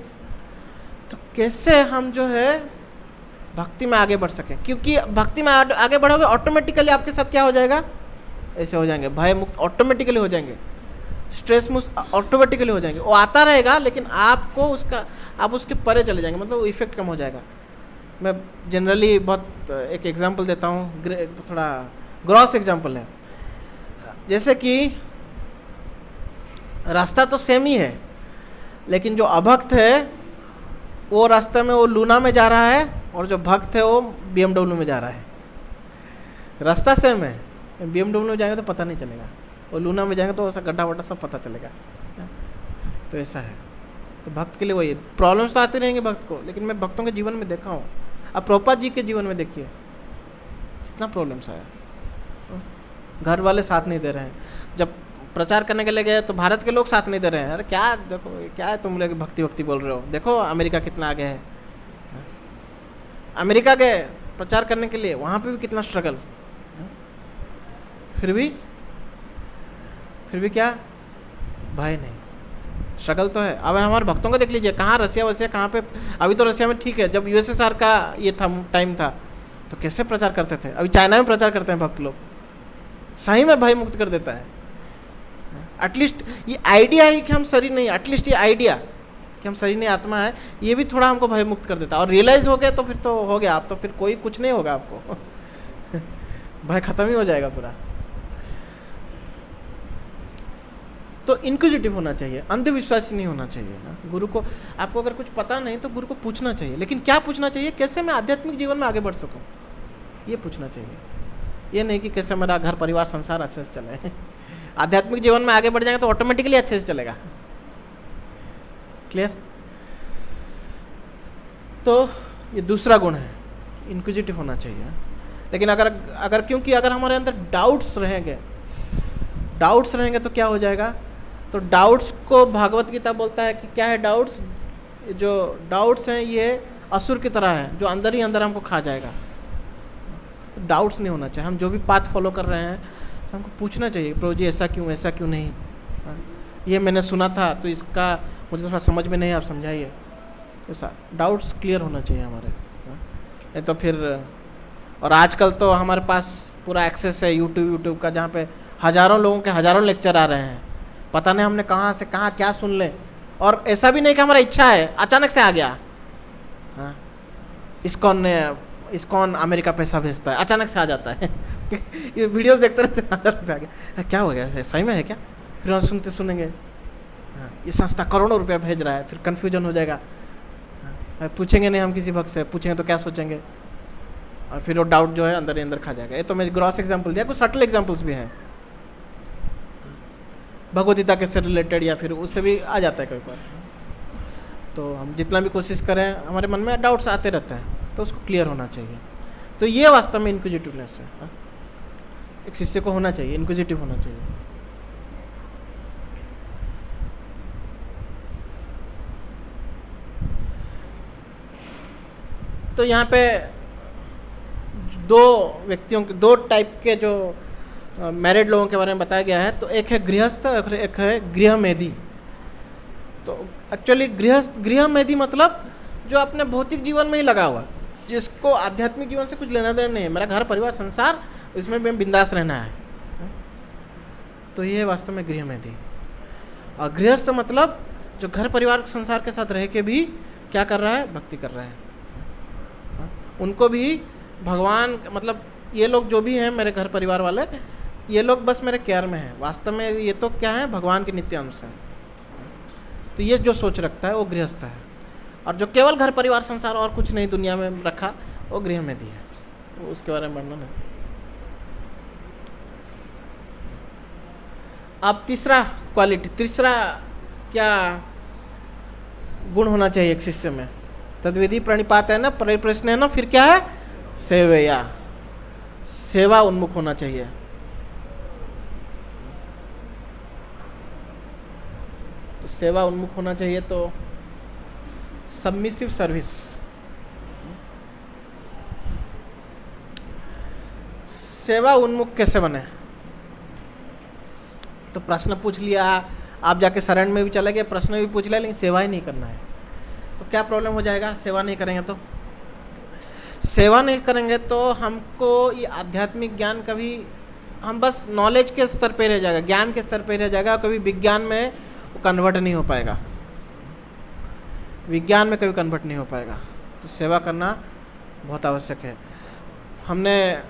तो कैसे हम जो है भक्ति में आगे बढ़ सकें। क्योंकि भक्ति में आगे बढ़ोगे, ऑटोमेटिकली आपके साथ क्या हो जाएगा, ऐसे हो जाएंगे, भय मुक्त ऑटोमेटिकली हो जाएंगे, स्ट्रेस मुक्त ऑटोमेटिकली हो जाएंगे। वो आता रहेगा लेकिन आपको उसका, आप उसके परे चले जाएंगे, मतलब वो इफेक्ट कम हो जाएगा। मैं जनरली बहुत एक एग्जांपल देता हूँ, थोड़ा ग्रॉस एग्जांपल है। जैसे कि रास्ता तो सेम ही है, लेकिन जो अभक्त है वो रास्ते में वो लूना में जा रहा है, और जो भक्त है वो BMW में जा रहा है। रास्ता सेम है, BMW में जाएंगे तो पता नहीं चलेगा, और लूना में जाएंगे तो ऐसा गड्ढा वड्ढा सब पता चलेगा। तो ऐसा है। तो भक्त के लिए वही प्रॉब्लम्स तो आते रहेंगे भक्त को, लेकिन मैं भक्तों के जीवन में देखा हूँ। अब प्रभुपाद जी के जीवन में देखिए कितना प्रॉब्लम्स आया, घर वाले साथ नहीं दे रहे हैं। जब प्रचार करने के लिए गए तो भारत के लोग साथ नहीं दे रहे हैं। अरे क्या, देखो क्या है, तुम लोग भक्ति भक्ति बोल रहे हो, देखो अमेरिका कितना आगे है। अमेरिका गए प्रचार करने के लिए, वहाँ पे भी कितना स्ट्रगल, फिर भी क्या, भय नहीं, स्ट्रगल तो है। अब हमारे भक्तों को देख लीजिए, कहाँ रसिया वसिया कहाँ पे, अभी तो रसिया में ठीक है, जब USSR का ये था टाइम था तो कैसे प्रचार करते थे। अभी चाइना में प्रचार करते हैं भक्त लोग, सही में भय मुक्त कर देता है। एटलीस्ट ये आइडिया ही कि हम शरीर नहीं, एटलीस्ट ये आइडिया कि हम शरीर नहीं आत्मा है, ये भी थोड़ा हमको भय मुक्त कर देता है। और रियलाइज हो गया तो फिर तो हो गया, आप तो फिर कोई कुछ नहीं होगा आपको भय खत्म ही हो जाएगा पूरा। तो इंक्विजिटिव होना चाहिए, अंधविश्वासी नहीं होना चाहिए। गुरु को, आपको अगर कुछ पता नहीं तो गुरु को पूछना चाहिए। लेकिन क्या पूछना चाहिए, कैसे मैं आध्यात्मिक जीवन में आगे बढ़ सकूं, ये पूछना चाहिए। ये नहीं कि कैसे मेरा घर परिवार संसार अच्छे से चले। आध्यात्मिक जीवन में आगे बढ़ जाएंगे तो ऑटोमेटिकली अच्छे से चलेगा। क्लियर? तो ये दूसरा गुण है, इंक्विजिटिव होना चाहिए। लेकिन अगर क्योंकि अगर हमारे अंदर डाउट्स रहेंगे तो क्या हो जाएगा, तो डाउट्स को भागवत गीता बोलता है कि क्या है डाउट्स, जो डाउट्स हैं ये असुर की तरह है जो अंदर ही अंदर हमको खा जाएगा। तो डाउट्स नहीं होना चाहिए। हम जो भी पाथ फॉलो कर रहे हैं तो हमको पूछना चाहिए, प्रभु जी ऐसा क्यों नहीं, ये मैंने सुना था तो इसका मुझे थोड़ा समझ में नहीं, आप समझाइए। ऐसा डाउट्स क्लियर होना चाहिए हमारे, नहीं तो फिर। और आजकल तो हमारे पास पूरा एक्सेस है यूट्यूब का, जहाँ पे हज़ारों लोगों के हज़ारों लेक्चर आ रहे हैं, पता नहीं हमने कहाँ से कहाँ क्या सुन लें। और ऐसा भी नहीं कि हमारा इच्छा है, अचानक से आ गया। हाँ, इस्कॉन अमेरिका पैसा भेजता है, अचानक से आ जाता है ये वीडियो देखते रहते हैं, अचानक से आ गया, क्या हो गया, सही में है क्या? फिर हम सुनेंगे हाँ, ये संस्था करोड़ों रुपया भेज रहा है, फिर कन्फ्यूजन हो जाएगा। हाँ, पूछेंगे नहीं हम किसी भक्त से, पूछेंगे तो क्या सोचेंगे, और फिर वो डाउट जो है अंदर ही अंदर खा जाएगा। ये तो मैं ग्रॉस एग्जाम्पल दिया, कुछ सटल एग्जाम्पल्स भी हैं भगवद्गीता के से रिलेटेड, या फिर उससे भी आ जाता है कई बार। तो हम जितना भी कोशिश करें, हमारे मन में डाउट्स आते रहते हैं, तो उसको क्लियर होना चाहिए। तो ये वास्तव में इनक्विजिटिवनेस है। हाँ? एक शिष्य को होना चाहिए, इनक्विजिटिव होना चाहिए। तो यहाँ पे दो टाइप के जो मैरिड लोगों के बारे में बताया गया है। तो एक है गृहस्थ और एक है गृहमेधी। तो एक्चुअली गृहमेधी मतलब जो अपने भौतिक जीवन में ही लगा हुआ, जिसको आध्यात्मिक जीवन से कुछ लेना देना नहीं है, मेरा घर परिवार संसार इसमें मैं बिंदास रहना है, तो ये वास्तव में गृहमेधी। और गृहस्थ मतलब जो घर परिवार संसार के साथ रह के भी क्या कर रहा है, भक्ति कर रहा है। उनको भी भगवान, मतलब ये लोग जो भी हैं मेरे घर परिवार वाले, ये लोग बस मेरे केयर में हैं, वास्तव में ये तो क्या है, भगवान के नित्य अंश हैं। तो ये जो सोच रखता है वो गृहस्थ है। और जो केवल घर परिवार संसार और कुछ नहीं दुनिया में रखा, वो गृहमेधी है। तो उसके बारे में वर्णन है। अब तीसरा क्या गुण होना चाहिए एक शिष्य में? तद्विधि प्रणिपात है ना, परिप्रश्न है ना, फिर क्या है, सेवा उन्मुख होना चाहिए। तो सेवा उन्मुख होना चाहिए, तो सबमिसिव सर्विस। सेवा उन्मुख कैसे बने? तो प्रश्न पूछ लिया, आप जाके शरण में भी चले गए, प्रश्न भी पूछ लिया, लेकिन सेवा ही नहीं करना है, तो क्या प्रॉब्लम हो जाएगा? सेवा नहीं करेंगे तो हमको ये आध्यात्मिक ज्ञान कभी, हम बस नॉलेज के स्तर पे रह जाएगा, ज्ञान के स्तर पे रह जाएगा, कभी विज्ञान में कन्वर्ट नहीं हो पाएगा, तो सेवा करना बहुत आवश्यक है। हमने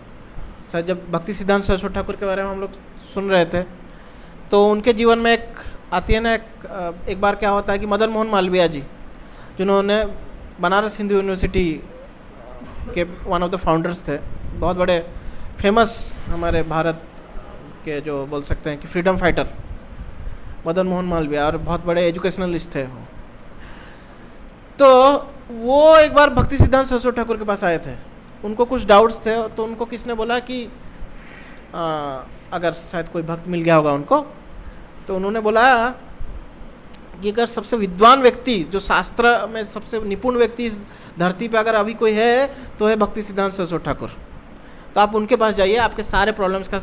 सर जब भक्ति सिद्धांत सरस्वती ठाकुर के बारे में हम लोग सुन रहे थे, तो उनके जीवन में एक आती है ना, एक बार क्या होता है कि मदन मोहन मालवीय जी, जिन्होंने बनारस हिंदू यूनिवर्सिटी के वन ऑफ द फाउंडर्स थे, बहुत बड़े फेमस हमारे भारत के जो बोल सकते हैं कि फ्रीडम फाइटर मदन मोहन मालवीय, और बहुत बड़े एजुकेशनलिस्ट थे वो। तो वो एक बार भक्ति सिद्धांत सरस्वती ठाकुर के पास आए थे, उनको कुछ डाउट्स थे। तो उनको किसने बोला कि अगर शायद कोई भक्त मिल गया होगा उनको, तो उन्होंने बोला कि अगर सबसे विद्वान व्यक्ति, जो शास्त्र में सबसे निपुण व्यक्ति इस धरती पे अगर अभी कोई है, तो है भक्ति सिद्धांत सरस्वती ठाकुर। तो आप उनके पास जाइए, आपके सारे प्रॉब्लम्स का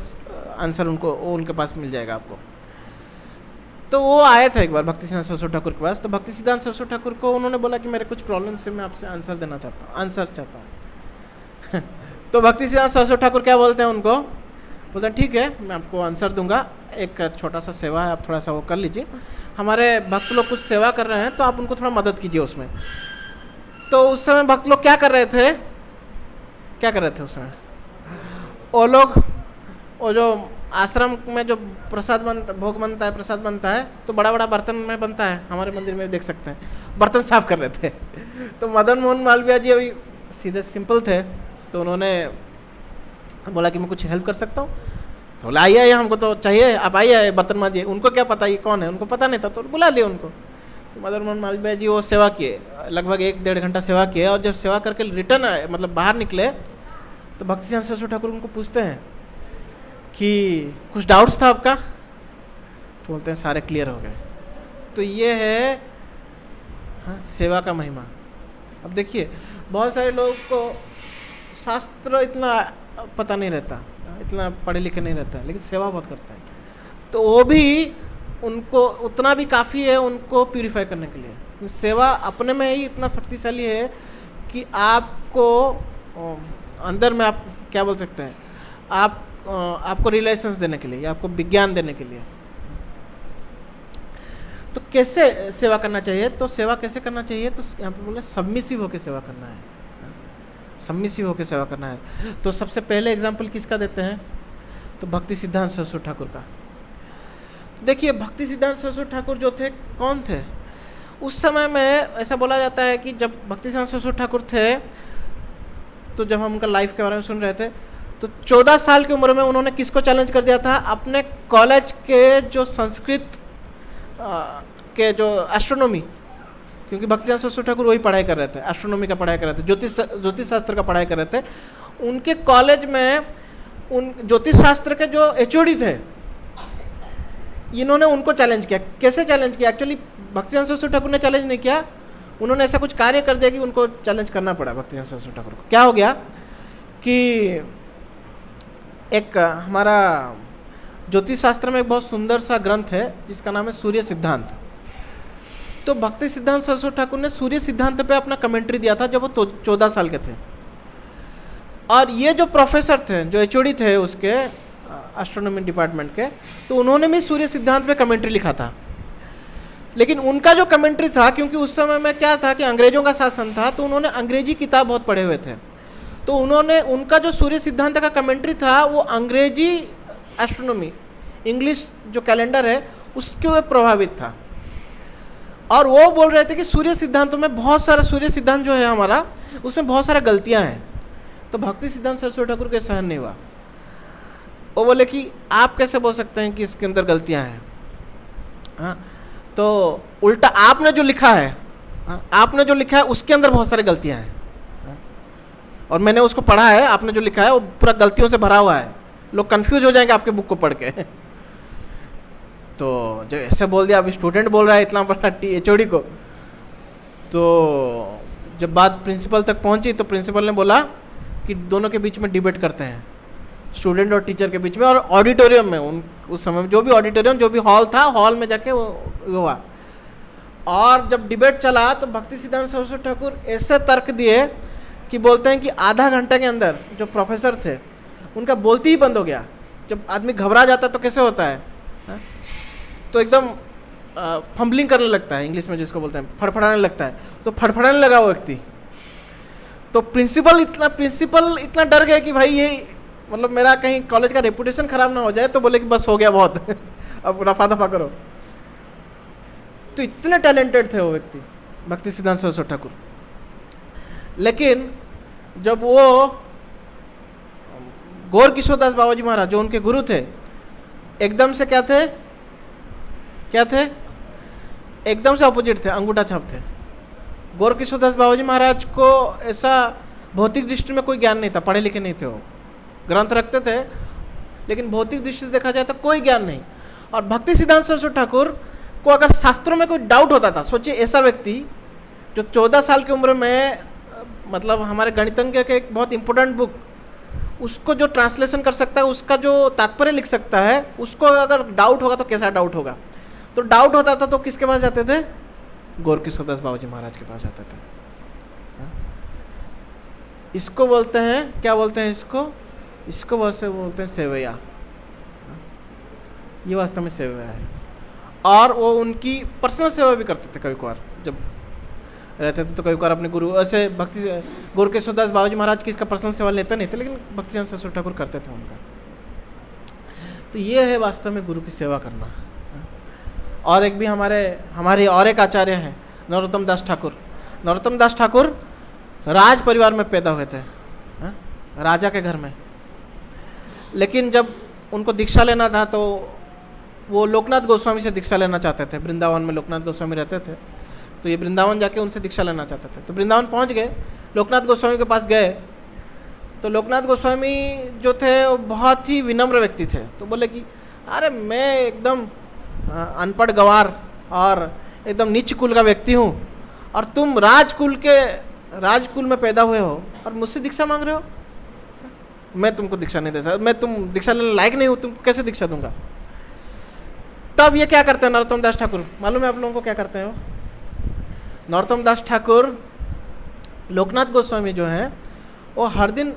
आंसर उनके पास मिल जाएगा आपको। तो वो आए थे एक बार भक्ति सिद्धांत सरस्वती ठाकुर के पास। तो भक्ति सिद्धांत सरस्वती ठाकुर को उन्होंने बोला कि मेरे कुछ प्रॉब्लम से मैं आपसे आंसर चाहता हूँ तो भक्ति सिद्धांत सरस्वती ठाकुर क्या बोलते हैं उनको? बोलते हैं ठीक है, मैं आपको आंसर दूंगा, एक छोटा सा सेवा है, आप थोड़ा सा वो कर लीजिए। हमारे भक्त लोग कुछ सेवा कर रहे हैं, तो आप उनको थोड़ा मदद कीजिए उसमें। तो उस समय भक्त लोग क्या कर रहे थे उस समय? वो जो आश्रम में जो प्रसाद बनता है, तो बड़ा बड़ा बर्तन में बनता है, हमारे मंदिर में देख सकते हैं, बर्तन साफ कर रहे थे। तो मदन मोहन मालवीय जी अभी सीधे सिंपल थे, तो उन्होंने बोला कि मैं कुछ हेल्प कर सकता हूँ। तो बोला आइए, हमको तो चाहिए, आप आइए बर्तन मांजिए। उनको क्या पता ये कौन है, उनको पता नहीं था, तो बुला लिया उनको। तो मदन मोहन मालवीय जी वो सेवा किए, लगभग 1-1.5 घंटा सेवा किए। और जब सेवा करके रिटर्न आए, मतलब बाहर निकले, तो भक्ति सिद्धांत सरस्वती ठाकुर उनको पूछते हैं कि कुछ डाउट्स था आपका, तो बोलते हैं सारे क्लियर हो गए। तो ये है सेवा का महिमा। अब देखिए बहुत सारे लोगों को शास्त्र इतना पता नहीं रहता, इतना पढ़े लिखे नहीं रहता है, लेकिन सेवा बहुत करता है, तो वो भी उनको उतना भी काफ़ी है उनको प्यूरिफाई करने के लिए। सेवा अपने में ही इतना शक्तिशाली है कि आपको अंदर में आप क्या बोल सकते हैं, आपको रिलेशंस देने के लिए या आपको विज्ञान देने के लिए। तो कैसे सेवा करना चाहिए, तो सेवा कैसे करना चाहिए, तो यहाँ पे बोले सबमिसिव होकर सेवा करना है, सबमिसिव होकर सेवा करना है। तो सबसे पहले एग्जाम्पल किसका देते हैं, तो भक्ति सिद्धांत सरस्वती ठाकुर का। तो देखिए भक्ति सिद्धांत सरस्वती ठाकुर जो थे कौन थे उस समय में, ऐसा बोला जाता है कि जब भक्ति सिद्धांत सरस्वती ठाकुर थे, तो जब हम उनका लाइफ के बारे में सुन रहे थे, तो 14 साल की उम्र में उन्होंने किसको चैलेंज कर दिया था, अपने कॉलेज के जो संस्कृत के जो एस्ट्रोनॉमी, क्योंकि भक्ति सिद्धांत सरस्वती ठाकुर वही पढ़ाई कर रहे थे, एस्ट्रोनॉमी का पढ़ाई कर रहे थे, ज्योतिष शास्त्र का पढ़ाई कर रहे थे। उनके कॉलेज में उन ज्योतिष शास्त्र के जो एचओडी थे, इन्होंने उनको चैलेंज किया। कैसे चैलेंज किया, एक्चुअली भक्ति सिद्धांत सरस्वती ठाकुर ने चैलेंज नहीं किया, उन्होंने ऐसा कुछ कार्य कर दिया कि उनको चैलेंज करना पड़ा भक्ति सिद्धांत सरस्वती ठाकुर को। क्या हो गया कि एक हमारा ज्योतिष शास्त्र में एक बहुत सुंदर सा ग्रंथ है जिसका नाम है सूर्य सिद्धांत। तो भक्ति सिद्धांत सरस्वती ठाकुर ने सूर्य सिद्धांत पे अपना कमेंट्री दिया था जब वो 14 साल के थे। और ये जो प्रोफेसर थे, जो एचओडी थे उसके एस्ट्रोनॉमी डिपार्टमेंट के, तो उन्होंने भी सूर्य सिद्धांत पे कमेंट्री लिखा था। लेकिन उनका जो कमेंट्री था, क्योंकि उस समय में क्या था कि अंग्रेजों का शासन था, तो उन्होंने अंग्रेजी किताब बहुत पढ़े हुए थे, तो उन्होंने उनका जो सूर्य सिद्धांत का कमेंट्री था वो अंग्रेजी एस्ट्रोनॉमी, इंग्लिश जो कैलेंडर है उसके वे प्रभावित था। और वो बोल रहे थे कि सूर्य सिद्धांतों में बहुत सारा, सूर्य सिद्धांत जो है हमारा, उसमें बहुत सारा गलतियां हैं। तो भक्ति सिद्धांत सरस्वती ठाकुर के सहन नहीं हुआ। वो बोले कि आप कैसे बोल सकते हैं कि इसके अंदर गलतियां हैं, हाँ, तो उल्टा आपने जो लिखा है, हाँ, आपने जो लिखा है उसके अंदर बहुत सारी गलतियां हैं, हाँ, और मैंने उसको पढ़ा है, आपने जो लिखा है वो पूरा गलतियों से भरा हुआ है, लोग कंफ्यूज हो जाएंगे आपके बुक को पढ़ के। तो जब ऐसे बोल दिया, अभी स्टूडेंट बोल रहा है इतना बड़ा एचओडी को, तो जब बात प्रिंसिपल तक पहुंची तो प्रिंसिपल ने बोला कि दोनों के बीच में डिबेट करते हैं, स्टूडेंट और टीचर के बीच में, और ऑडिटोरियम में, उस समय में जो भी ऑडिटोरियम, जो भी हॉल था, हॉल में जाके वो हुआ। और जब डिबेट चला तो भक्ति सिद्धांत सरस्वती ठाकुर ऐसे तर्क दिए कि बोलते हैं कि आधा घंटे के अंदर जो प्रोफेसर थे उनका बोलती ही बंद हो गया। जब आदमी घबरा जाता है तो कैसे होता है, हा? तो एकदम फंबलिंग करने लगता है, इंग्लिश में जिसको बोलते हैं फड़फड़ाने लगता है, तो फड़फड़ाने लगा वो व्यक्ति। तो प्रिंसिपल इतना डर गए कि भाई ये मतलब मेरा कहीं कॉलेज का रेपुटेशन खराब ना हो जाए, तो बोले कि बस हो गया बहुत, अब रफा दफा करो। तो इतने टैलेंटेड थे वो व्यक्ति भक्ति सिद्धांत सरस्वती ठाकुर। लेकिन जब वो गौर किशोरदास बाबाजी महाराज जो उनके गुरु थे, एकदम से क्या थे, एकदम से अपोजिट थे, अंगूठा छाप थे। गौर किशोरदास बाबाजी महाराज को ऐसा भौतिक दृष्टि में कोई ज्ञान नहीं था, पढ़े लिखे नहीं थे, वो ग्रंथ रखते थे लेकिन भौतिक दृष्टि से देखा जाए तो कोई ज्ञान नहीं। और भक्ति सिद्धांत सरस्वती ठाकुर को अगर शास्त्रों में कोई डाउट होता था, सोचिए ऐसा व्यक्ति जो 14 साल की उम्र में, मतलब हमारे गणितज्ञ के एक बहुत इंपॉर्टेंट बुक, उसको जो ट्रांसलेशन कर सकता है, उसका जो तात्पर्य लिख सकता है, उसको अगर डाउट होगा तो कैसा डाउट होगा। तो डाउट होता था तो किसके पास जाते थे, गौर किशोरदास बाबाजी महाराज के पास जाते थे। इसको बोलते हैं, क्या बोलते हैं इसको बोलते हैं सेवैया। ये वास्तव में सेवैया है। और वो उनकी पर्सनल सेवा भी करते थे, कभी कभार जब रहते थे तो कभी कभार अपने गुरु, ऐसे भक्ति गौर किशोरदास बाबाजी महाराज की इसका पर्सनल सेवा लेते नहीं थे, लेकिन भक्ति सिद्धांत सरस्वती ठाकुर करते थे उनका। तो ये है वास्तव में गुरु की सेवा करना। और एक भी हमारे और एक आचार्य हैं नरोत्तम दास ठाकुर। नरोत्तम दास ठाकुर राज परिवार में पैदा हुए थे, राजा के घर में। लेकिन जब उनको दीक्षा लेना था तो वो लोकनाथ गोस्वामी से दीक्षा लेना चाहते थे। वृंदावन में लोकनाथ गोस्वामी रहते थे, तो ये वृंदावन जाके उनसे दीक्षा लेना चाहते थे। तो वृंदावन पहुंच गए, लोकनाथ गोस्वामी के पास गए, तो लोकनाथ गोस्वामी जो थे वो बहुत ही विनम्र व्यक्ति थे। तो बोले कि अरे मैं एकदम अनपढ़ गंवार और एकदम नीच कुल का व्यक्ति हूँ, और तुम राजकुल में पैदा हुए हो और मुझसे दीक्षा मांग रहे हो। मैं तुमको दीक्षा नहीं दे सकता, मैं तुम दीक्षा लेने लायक नहीं हूँ, तुमको कैसे दीक्षा दूंगा। तब ये क्या करते हैं नरोत्तम दास ठाकुर, मालूम है आप लोगों को क्या करते हैं वो? नरोत्तम दास ठाकुर, लोकनाथ गोस्वामी जो हैं वो हर दिन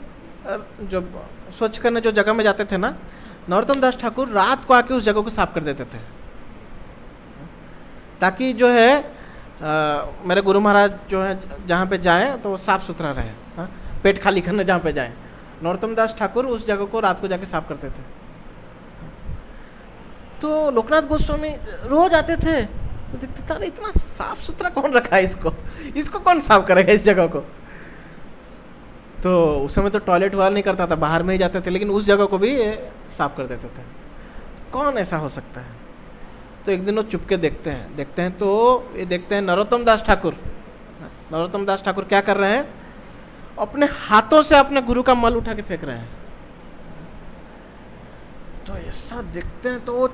जब स्वच्छ करने जो जगह में जाते थे ना, नरोत्तम दास ठाकुर रात को आके उस जगह को साफ कर देते थे, ताकि जो है मेरे गुरु महाराज जो है जहाँ पे जाएं तो वो साफ़ सुथरा रहे। हाँ, पेट खाली करने जहाँ पे जाएं, नरोत्तम दास ठाकुर उस जगह को रात को जाके साफ करते थे। तो लोकनाथ गोस्वामी रोज आते थे तो देखते थे अरे इतना साफ सुथरा कौन रखा है, इसको कौन साफ करेगा इस जगह को। तो उस समय तो टॉयलेट वाला नहीं करता था, बाहर में ही जाते थे, लेकिन उस जगह को भी साफ कर देते थे। कौन ऐसा हो सकता है? तो एक दिन वो चुपके देखते हैं तो ये देखते हैं नरोत्तम दास ठाकुर क्या कर रहे हैं, अपने हाथों से अपने गुरु का मल उठा के फेंक रहे हैं। तो ऐसा देखते हैं तो वो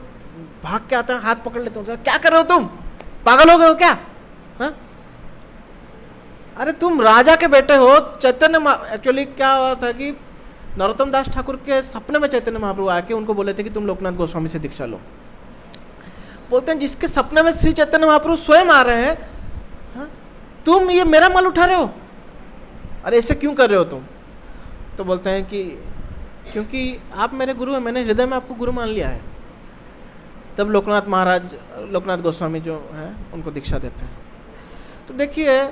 भाग के आते हैं, हाथ पकड़ लेते हैं, क्या कर रहे हो तुम, पागल हो गए हो क्या? हाँ? अरे तुम राजा के बेटे हो। चैतन्य एक्चुअली क्या हुआ था कि नरोत्तम दास ठाकुर के सपने में चैतन्य महाप्रभु आके उनको बोले थे कि तुम लोकनाथ गोस्वामी से दीक्षा लो। बोलते हैं जिसके सपने में श्री चैतन्य महाप्रभु स्वयं आ रहे हैं, हाँ? तुम ये मेरा मल उठा रहे हो, अरे ऐसे क्यों कर रहे हो तुम? तो बोलते हैं कि क्योंकि आप मेरे गुरु हैं, मैंने हृदय में आपको गुरु मान लिया है। तब लोकनाथ गोस्वामी जो हैं उनको दीक्षा देते हैं। तो देखिए ये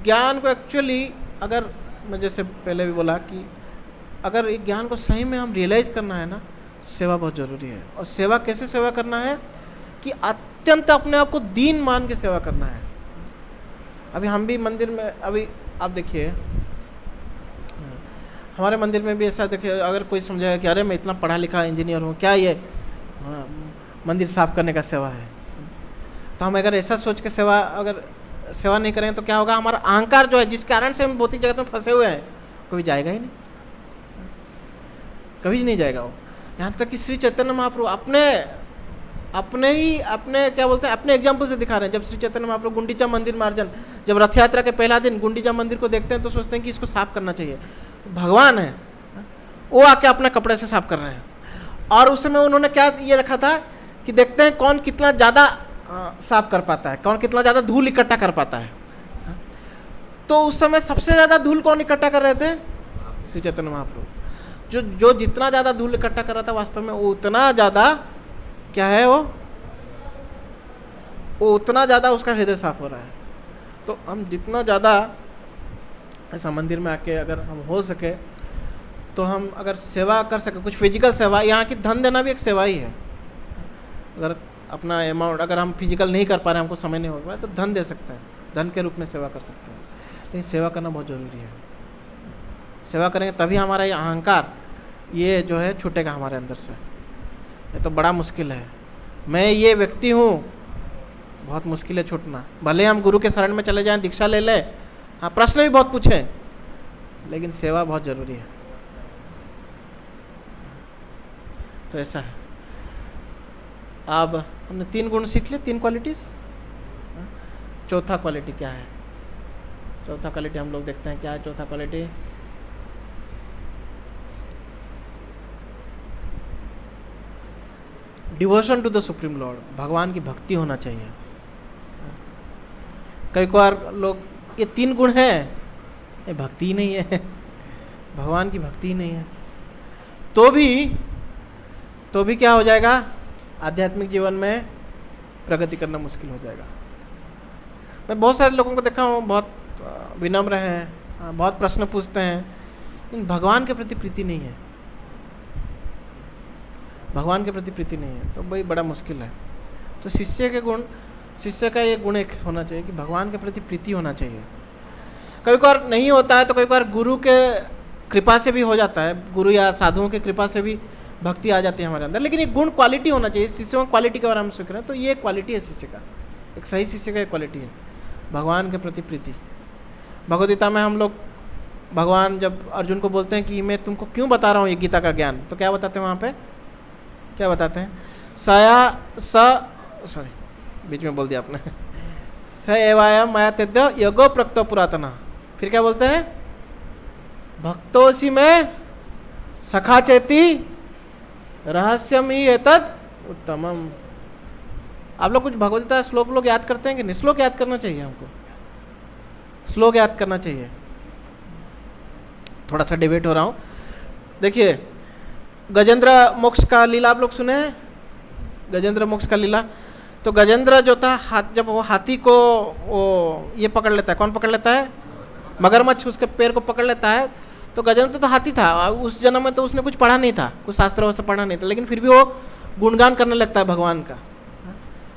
ज्ञान को एक्चुअली, अगर मैं जैसे पहले भी बोला कि अगर ये ज्ञान को सही में हम रियलाइज़ करना है ना, तो सेवा बहुत ज़रूरी है। और सेवा कैसे सेवा करना है कि अत्यंत अपने आप को दीन मान के सेवा करना है। अभी हम भी मंदिर में, अभी आप देखिए हमारे मंदिर में भी ऐसा देखिए, अगर कोई समझाएगा कि अरे मैं इतना पढ़ा लिखा इंजीनियर हूँ, क्या ये मंदिर साफ करने का सेवा है, तो हम अगर ऐसा सोच के सेवा नहीं करें तो क्या होगा, हमारा अहंकार जो है जिस कारण से हम भौतिक जगत में फंसे हुए हैं कभी जाएगा ही नहीं, कभी नहीं जाएगा वो। यहाँ तक कि श्री चैतन्य महाप्रभु अपने एग्जाम्पल से दिखा रहे हैं। जब श्री चैतन्य महाप्रभु गुंडीचा मंदिर मार्जन, जब रथ यात्रा के पहला दिन गुंडीचा मंदिर को देखते हैं तो सोचते हैं कि इसको साफ करना चाहिए, भगवान है वो आके अपने कपड़े से साफ कर रहे हैं। और उस समय उन्होंने क्या ये रखा था कि देखते हैं कौन कितना ज़्यादा साफ कर पाता है, कौन कितना ज़्यादा धूल इकट्ठा कर पाता है। तो उस समय सबसे ज़्यादा धूल कौन इकट्ठा कर रहे थे? श्री चैतन्य महाप्रभु। जो जितना ज़्यादा धूल इकट्ठा कर रहा था वास्तव में वो उतना ज़्यादा क्या है, वो उतना ज़्यादा उसका हृदय साफ हो रहा है। तो हम जितना ज़्यादा ऐसा मंदिर में आके अगर हम हो सके तो हम अगर सेवा कर सके, कुछ फिजिकल सेवा, यहाँ की धन देना भी एक सेवा ही है। अगर अपना अमाउंट अगर हम फिजिकल नहीं कर पा रहे हैं, हमको समय नहीं हो रहा है, तो धन दे सकते हैं, धन के रूप में सेवा कर सकते हैं। लेकिन सेवा करना बहुत ज़रूरी है। सेवा करेंगे तभी हमारा ये अहंकार ये जो है छूटेगा हमारे अंदर से। ये तो बड़ा मुश्किल है, मैं ये व्यक्ति हूँ, बहुत मुश्किल है छूटना। भले हम गुरु के शरण में चले जाएं, दीक्षा ले लें, हाँ प्रश्न भी बहुत पूछें, लेकिन सेवा बहुत ज़रूरी है। तो ऐसा है। अब हमने 3 गुण सीख लिए, 3 क्वालिटीज़। चौथा क्वालिटी क्या है? चौथा क्वालिटी हम लोग देखते हैं क्या है चौथा quality. Devotion to the supreme lord, भगवान की भक्ति होना चाहिए। कई बार लोग ये 3 गुण हैं, ये भक्ति ही नहीं है, भगवान की भक्ति ही नहीं है, तो भी क्या हो जाएगा, आध्यात्मिक जीवन में प्रगति करना मुश्किल हो जाएगा। मैं बहुत सारे लोगों को देखा हूँ, बहुत विनम्र हैं, बहुत प्रश्न पूछते हैं, लेकिन भगवान के प्रति प्रीति नहीं है। भगवान के प्रति प्रीति नहीं है तो भाई बड़ा मुश्किल है। तो शिष्य का ये गुण एक होना चाहिए कि भगवान के प्रति प्रीति होना चाहिए। कई बार नहीं होता है तो कई बार गुरु के कृपा से भी हो जाता है, गुरु या साधुओं की कृपा से भी भक्ति आ जाती है हमारे अंदर, लेकिन एक गुण क्वालिटी होना चाहिए। शिष्यों की क्वालिटी के बारे में सीख रहे हैं तो ये क्वालिटी है शिष्य का, एक सही शिष्य का एक क्वालिटी है भगवान के प्रति प्रीति। भगवद गीता में हम लोग भगवान जब अर्जुन को बोलते हैं कि मैं तुमको क्यों बता रहा हूँ ये गीता का ज्ञान, तो क्या बताते हैं वहाँ पे, क्या बताते हैं, सॉरी बीच में बोल दिया आपने, स एवायम मया तेद्य योगो प्रक्तो पुरातना, फिर क्या बोलते हैं, भक्तोसी में सखा चेती रहस्यम ही एतद उत्तमम। आप लोग कुछ भगवद्गीता श्लोक लोग याद करते हैं कि नहीं? श्लोक याद करना चाहिए हमको, श्लोक याद करना चाहिए। थोड़ा सा डिबेट हो रहा हूँ। देखिए गजेंद्र मोक्ष का लीला आप लोग सुने हैं? गजेंद्र मोक्ष का लीला, तो गजेंद्र जो था जब वो हाथी को वो ये पकड़ लेता है, कौन पकड़ लेता है, मगरमच्छ उसके पैर को पकड़ लेता है, तो गजेंद्र तो हाथी था, उस जन्म में तो उसने कुछ पढ़ा नहीं था, कुछ शास्त्र वस्त्र पढ़ा नहीं था, लेकिन फिर भी वो गुणगान करने लगता है भगवान का।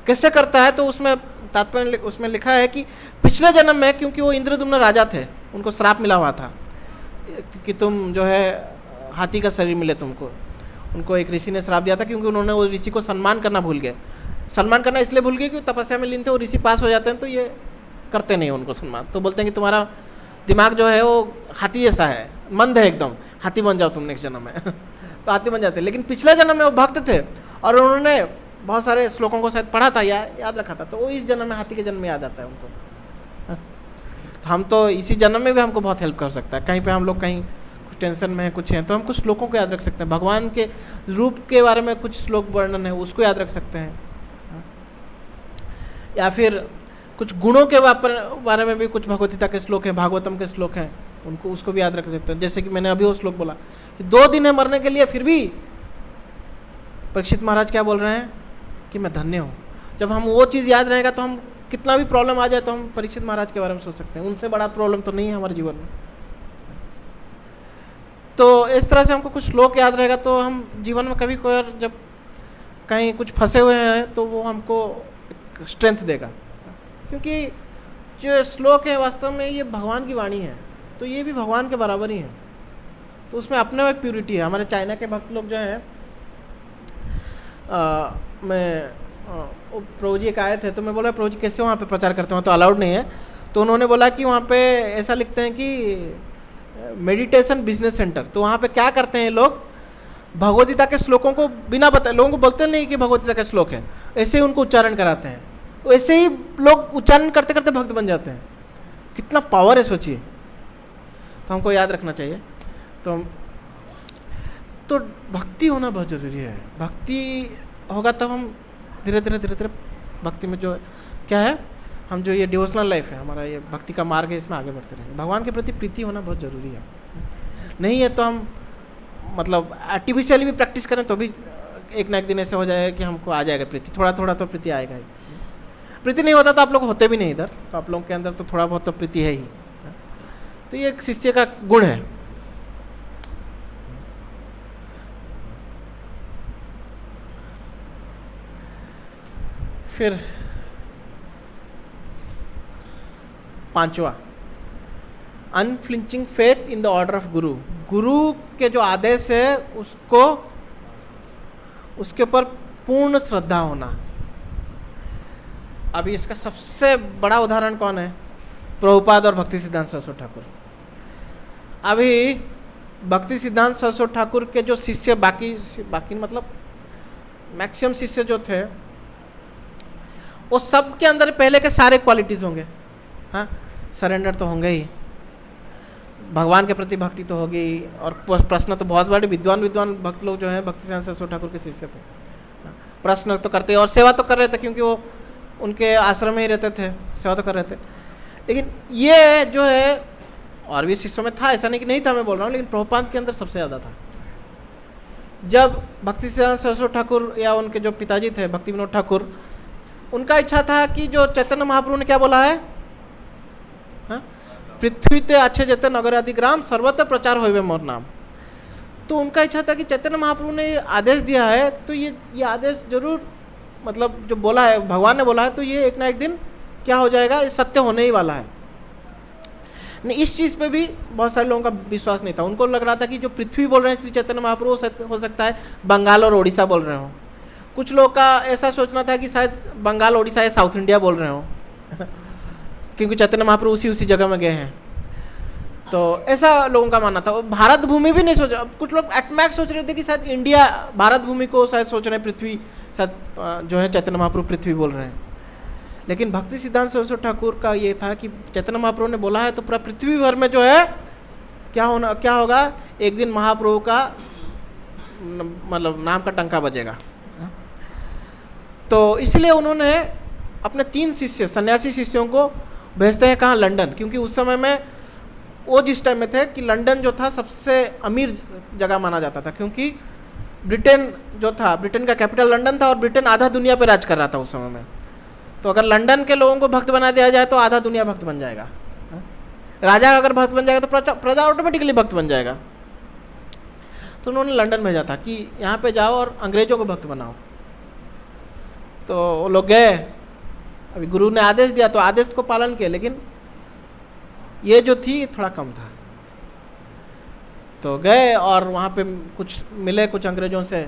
कैसे करता है, तो उसमें तात्पर्य उसमें लिखा है कि पिछले जन्म में, क्योंकि वो इंद्रदुम्न राजा थे, उनको श्राप मिला हुआ था कि तुम जो है हाथी का शरीर मिले तुमको, उनको एक ऋषि ने श्राप दिया था, क्योंकि उन्होंने उस ऋषि को सम्मान करना भूल गए। सम्मान करना इसलिए भूल गए कि तपस्या में लीन थे, वो ऋषि पास हो जाते हैं तो ये करते नहीं उनको सम्मान, तो बोलते हैं कि तुम्हारा दिमाग जो है वो हाथी जैसा है, मंद है एकदम, हाथी बन जाओ तुम नेक्स्ट जन्म में तो हाथी बन जाते हैं। लेकिन पिछले जन्म में वो भक्त थे और उन्होंने बहुत सारे श्लोकों को शायद पढ़ा था या याद रखा था, तो वो इस जन्म में हाथी के जन्म में याद आता है उनको। तो हम तो इसी जन्म में भी हमको बहुत हेल्प कर सकता है, कहीं पे हम लोग कहीं कुछ टेंशन में है, कुछ है, तो हम कुछ श्लोकों को याद रख सकते हैं, भगवान के रूप के बारे में कुछ श्लोक वर्णन है उसको याद रख सकते हैं, या फिर कुछ गुणों के बारे में भी कुछ भगवद्गीता के श्लोक हैं, भागवतम के श्लोक हैं, उनको उसको भी याद रख सकते हैं। जैसे कि मैंने अभी वो श्लोक बोला कि 2 दिन है मरने के लिए, फिर भी परीक्षित महाराज क्या बोल रहे हैं कि मैं धन्य हूँ। जब हम वो चीज़ याद रहेगा तो हम कितना भी प्रॉब्लम आ जाए तो हम परीक्षित महाराज के बारे में सोच सकते हैं, उनसे बड़ा प्रॉब्लम तो नहीं है हमारे जीवन में। तो इस तरह से हमको कुछ श्लोक याद रहेगा तो हम जीवन में कभी कोई जब कहीं कुछ फंसे हुए हैं तो वो हमको स्ट्रेंथ देगा, क्योंकि जो श्लोक है वास्तव में ये भगवान की वाणी है, तो ये भी भगवान के बराबर ही है, तो उसमें अपने में प्यूरिटी है। हमारे चाइना के भक्त लोग जो हैं, प्रभु जी एक आए थे, तो मैं बोला प्रभु जी कैसे वहाँ पे प्रचार करते हो, तो अलाउड नहीं है, तो उन्होंने बोला कि वहाँ पे ऐसा लिखते हैं कि मेडिटेशन बिजनेस सेंटर, तो वहाँ पे क्या करते हैं लोग, भगवद्गीता के श्लोकों को बिना बताए, लोगों को बोलते नहीं कि भगवद्गीता का श्लोक है, ऐसे ही उनको उच्चारण कराते हैं, तो ऐसे ही लोग उच्चारण करते करते भक्त बन जाते हैं। कितना पावर है सोचिए, तो हमको याद रखना चाहिए। तो भक्ति होना बहुत ज़रूरी है, भक्ति होगा तब हम धीरे धीरे भक्ति में जो क्या है, हम जो ये डिवोशनल लाइफ है हमारा, ये भक्ति का मार्ग है, इसमें आगे बढ़ते रहेंगे। भगवान के प्रति प्रीति होना बहुत ज़रूरी है, नहीं है तो हम मतलब आर्टिफिशियली भी प्रैक्टिस करें तो भी एक ना एक दिन ऐसे हो जाएगा कि हमको आ जाएगा प्रीति, थोड़ा थोड़ा तो प्रीति आएगा ही। प्रीति नहीं होता तो आप लोग होते भी नहीं इधर, तो आप लोगों के अंदर तो थोड़ा बहुत तो प्रीति है ही, तो ये एक शिष्य का गुण है। फिर 5वां, unflinching faith in the order of guru. गुरु के जो आदेश है उसको, उसके ऊपर पूर्ण श्रद्धा होना। अभी इसका सबसे बड़ा उदाहरण कौन है, प्रभुपाद और भक्ति सिद्धांत सरस्वती ठाकुर। अभी भक्ति सिद्धांत सरस्वती ठाकुर के जो शिष्य बाकी मतलब मैक्सिमम शिष्य जो थे, वो सब के अंदर पहले के सारे क्वालिटीज़ होंगे। हाँ, सरेंडर तो होंगे ही, भगवान के प्रति भक्ति तो होगी, और प्रश्न तो बहुत बड़े विद्वान भक्त लोग जो हैं भक्ति सिद्धांत सरस्वती ठाकुर के शिष्य थे, प्रश्न तो करते और सेवा तो कर रहे थे, क्योंकि वो उनके आश्रम में ही रहते थे, सेवा तो कर रहे थे। लेकिन ये जो है और भी शिष्यों में था, ऐसा नहीं कि नहीं था, मैं बोल रहा हूँ, लेकिन प्रभुपाद के अंदर सबसे ज़्यादा था। जब भक्ति सिद्धांत सरस्वती ठाकुर या उनके जो पिताजी थे भक्ति विनोद ठाकुर, उनका इच्छा था कि जो चैतन्य महाप्रभु ने क्या बोला है, पृथ्वी ते अच्छे जैते नगर आदि ग्राम सर्वत्र प्रचार होवे मोर नाम, तो उनका इच्छा था कि चैतन्य महाप्रभु ने आदेश दिया है तो ये आदेश जरूर, मतलब जो बोला है भगवान ने बोला है, तो ये एक ना एक दिन क्या हो जाएगा, ये सत्य होने ही वाला है। नहीं, इस चीज़ पे भी बहुत सारे लोगों का विश्वास नहीं था। उनको लग रहा था कि जो पृथ्वी बोल रहे हैं श्री चैतन्य महाप्रभु, हो सकता है बंगाल और उड़ीसा बोल रहे हो। कुछ लोग का ऐसा सोचना था कि शायद बंगाल उड़ीसा या साउथ इंडिया बोल रहे हो क्योंकि चैतन्य महाप्रभु उसी जगह में गए हैं। तो ऐसा लोगों का मानना था। और भारत भूमि भी नहीं सोचा, कुछ लोग एटमैक्स सोच रहे थे कि शायद इंडिया भारत भूमि को शायद सोच रहे हैं, पृथ्वी शायद जो है चैतन्य महाप्रभु पृथ्वी बोल रहे हैं। लेकिन भक्ति सिद्धांत सरस्वती ठाकुर का ये था कि चैतन्य महाप्रभु ने बोला है तो पूरा पृथ्वी भर में जो है क्या होगा, एक दिन महाप्रभु का मतलब नाम का टंका बजेगा। तो इसलिए उन्होंने अपने 3 शिष्य सन्यासी शिष्यों को भेजते हैं कहाँ, लंदन, क्योंकि उस समय में वो जिस टाइम में थे कि लंदन जो था सबसे अमीर जगह माना जाता था, क्योंकि ब्रिटेन जो था, ब्रिटेन का कैपिटल लंदन था और ब्रिटेन आधा दुनिया पे राज कर रहा था उस समय में। तो अगर लंदन के लोगों को भक्त बना दिया जाए तो आधा दुनिया भक्त बन जाएगा। राजा अगर भक्त बन जाएगा तो प्रजा ऑटोमेटिकली भक्त बन जाएगा। तो उन्होंने लंदन भेजा था कि यहाँ पे जाओ और अंग्रेजों को भक्त बनाओ। तो वो लोग गए, अभी गुरु ने आदेश दिया तो आदेश को पालन किया, लेकिन ये जो थी थोड़ा कम था। तो गए और वहाँ पे कुछ मिले, कुछ अंग्रेजों से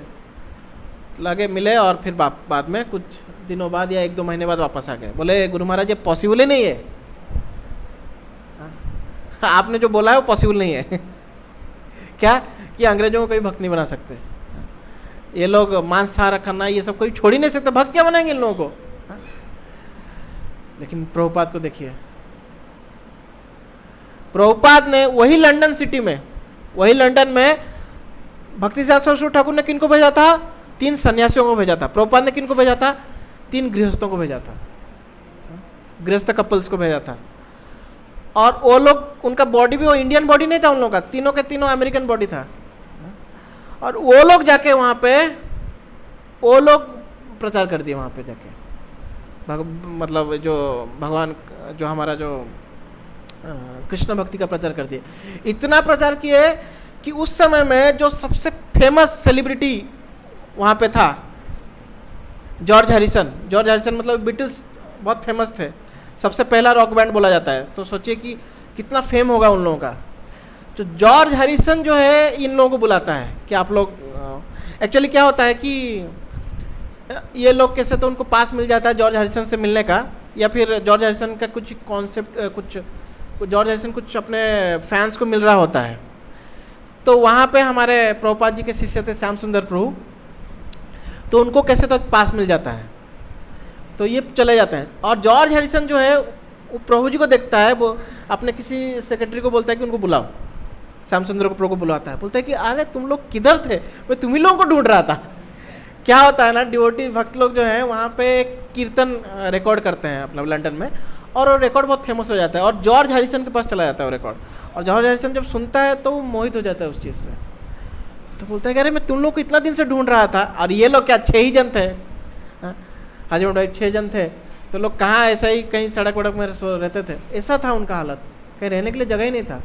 लगे मिले, और फिर बाद में कुछ दिनों बाद या 1-2 महीने बाद वापस आ गए। बोले गुरु महाराज ये पॉसिबल ही नहीं है, आपने जो बोला है वो पॉसिबल नहीं है। क्या कि अंग्रेजों को कोई भक्त नहीं बना सकते, ये लोग मांसाहार खाना ये सब कोई छोड़ ही नहीं सकते, भक्त क्या बनाएंगे इन लोगों को। लेकिन प्रभुपाद को देखिए, प्रभुपाद ने वही लंदन सिटी में, वही लंदन में भक्ति सिद्धांत सरस्वती ठाकुर ने किनको भेजा था, 3 सन्यासियों को भेजा था। प्रभुपाद ने किनको भेजा था, 3 गृहस्थों को भेजा था, गृहस्थ कपल्स को भेजा था। और वो लोग, उनका बॉडी भी वो इंडियन बॉडी नहीं था उन लोगों का, तीनों के तीनों अमेरिकन बॉडी था। और वो लोग जाके वहाँ पे वो लोग प्रचार कर दिए वहाँ पे जाके, मतलब जो भगवान जो हमारा जो कृष्ण भक्ति का प्रचार कर दिए। इतना प्रचार किए कि उस समय में जो सबसे फेमस सेलिब्रिटी वहाँ पे था जॉर्ज हैरिसन। जॉर्ज हैरिसन मतलब बीटल्स बहुत फेमस थे, सबसे पहला रॉक बैंड बोला जाता है। तो सोचिए कि कितना फेम होगा उन लोगों का। तो जॉर्ज हैरिसन जो है इन लोगों को बुलाता है कि आप लोग, एक्चुअली क्या होता है कि ये लोग कैसे, तो उनको पास मिल जाता है जॉर्ज हैरिसन से मिलने का, या फिर जॉर्ज हैरिसन का कुछ कॉन्सेप्ट, कुछ जॉर्ज हैरिसन कुछ अपने फैंस को मिल रहा होता है। तो वहाँ पे हमारे प्रभुपाद जी के शिष्य थे श्याम सुंदर प्रभु, तो उनको कैसे तो पास मिल जाता है, तो ये चले जाते हैं। और जॉर्ज हैरिसन जो है वो प्रभु जी को देखता है, वो अपने किसी सेक्रेटरी को बोलता है कि उनको बुलाओ, श्याम सुंदर प्रभु को बुलाता है, बोलता है कि अरे तुम लोग किधर थे, मैं तुम ही लोगों को ढूंढ रहा था। क्या होता है ना, डिवोटी भक्त लोग जो हैं वहाँ पे कीर्तन रिकॉर्ड करते हैं अपना लंदन में, और वो रिकॉर्ड बहुत फेमस हो जाता है, और जॉर्ज हैरिसन के पास चला जाता है वो रिकॉर्ड। और जॉर्ज हैरिसन जब सुनता है तो वो मोहित हो जाता है उस चीज़ से, तो बोलता है कि अरे मैं तुम लोग को इतना दिन से ढूंढ रहा था। और ये लोग क्या 6 ही जन थे, हस्बैंड वाइफ 6 जन थे, तो लोग कहाँ ऐसा ही कहीं सड़क वड़क में रहते थे, ऐसा था उनका हालत, कहीं रहने के लिए जगह ही नहीं था।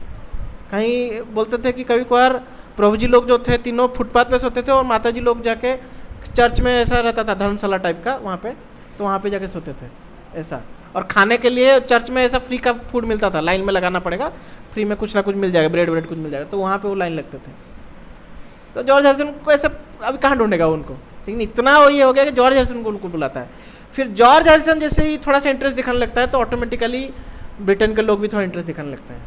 कहीं बोलते थे कि कभी कभार प्रभु जी लोग जो थे तीनों फुटपाथ पे सोते थे, और माता जी लोग जाके चर्च में ऐसा रहता था धर्मशाला टाइप का वहाँ पे, तो वहाँ पे जाके सोते थे ऐसा। और खाने के लिए चर्च में ऐसा फ्री का फूड मिलता था, लाइन में लगाना पड़ेगा, फ्री में कुछ ना कुछ मिल जाएगा, ब्रेड व्रेड कुछ मिल जाएगा, तो वहाँ पे वो लाइन लगते थे। तो जॉर्ज हैरिसन को ऐसा अभी कहाँ ढूंढेगा उनको, लेकिन इतना वो ये हो गया कि जॉर्ज हैरिसन को उनको बुलाता है। फिर जॉर्ज हैरिसन जैसे ही थोड़ा सा इंटरेस्ट दिखाने लगता है तो ऑटोमेटिकली ब्रिटेन के लोग भी थोड़ा इंटरेस्ट दिखाने लगते हैं।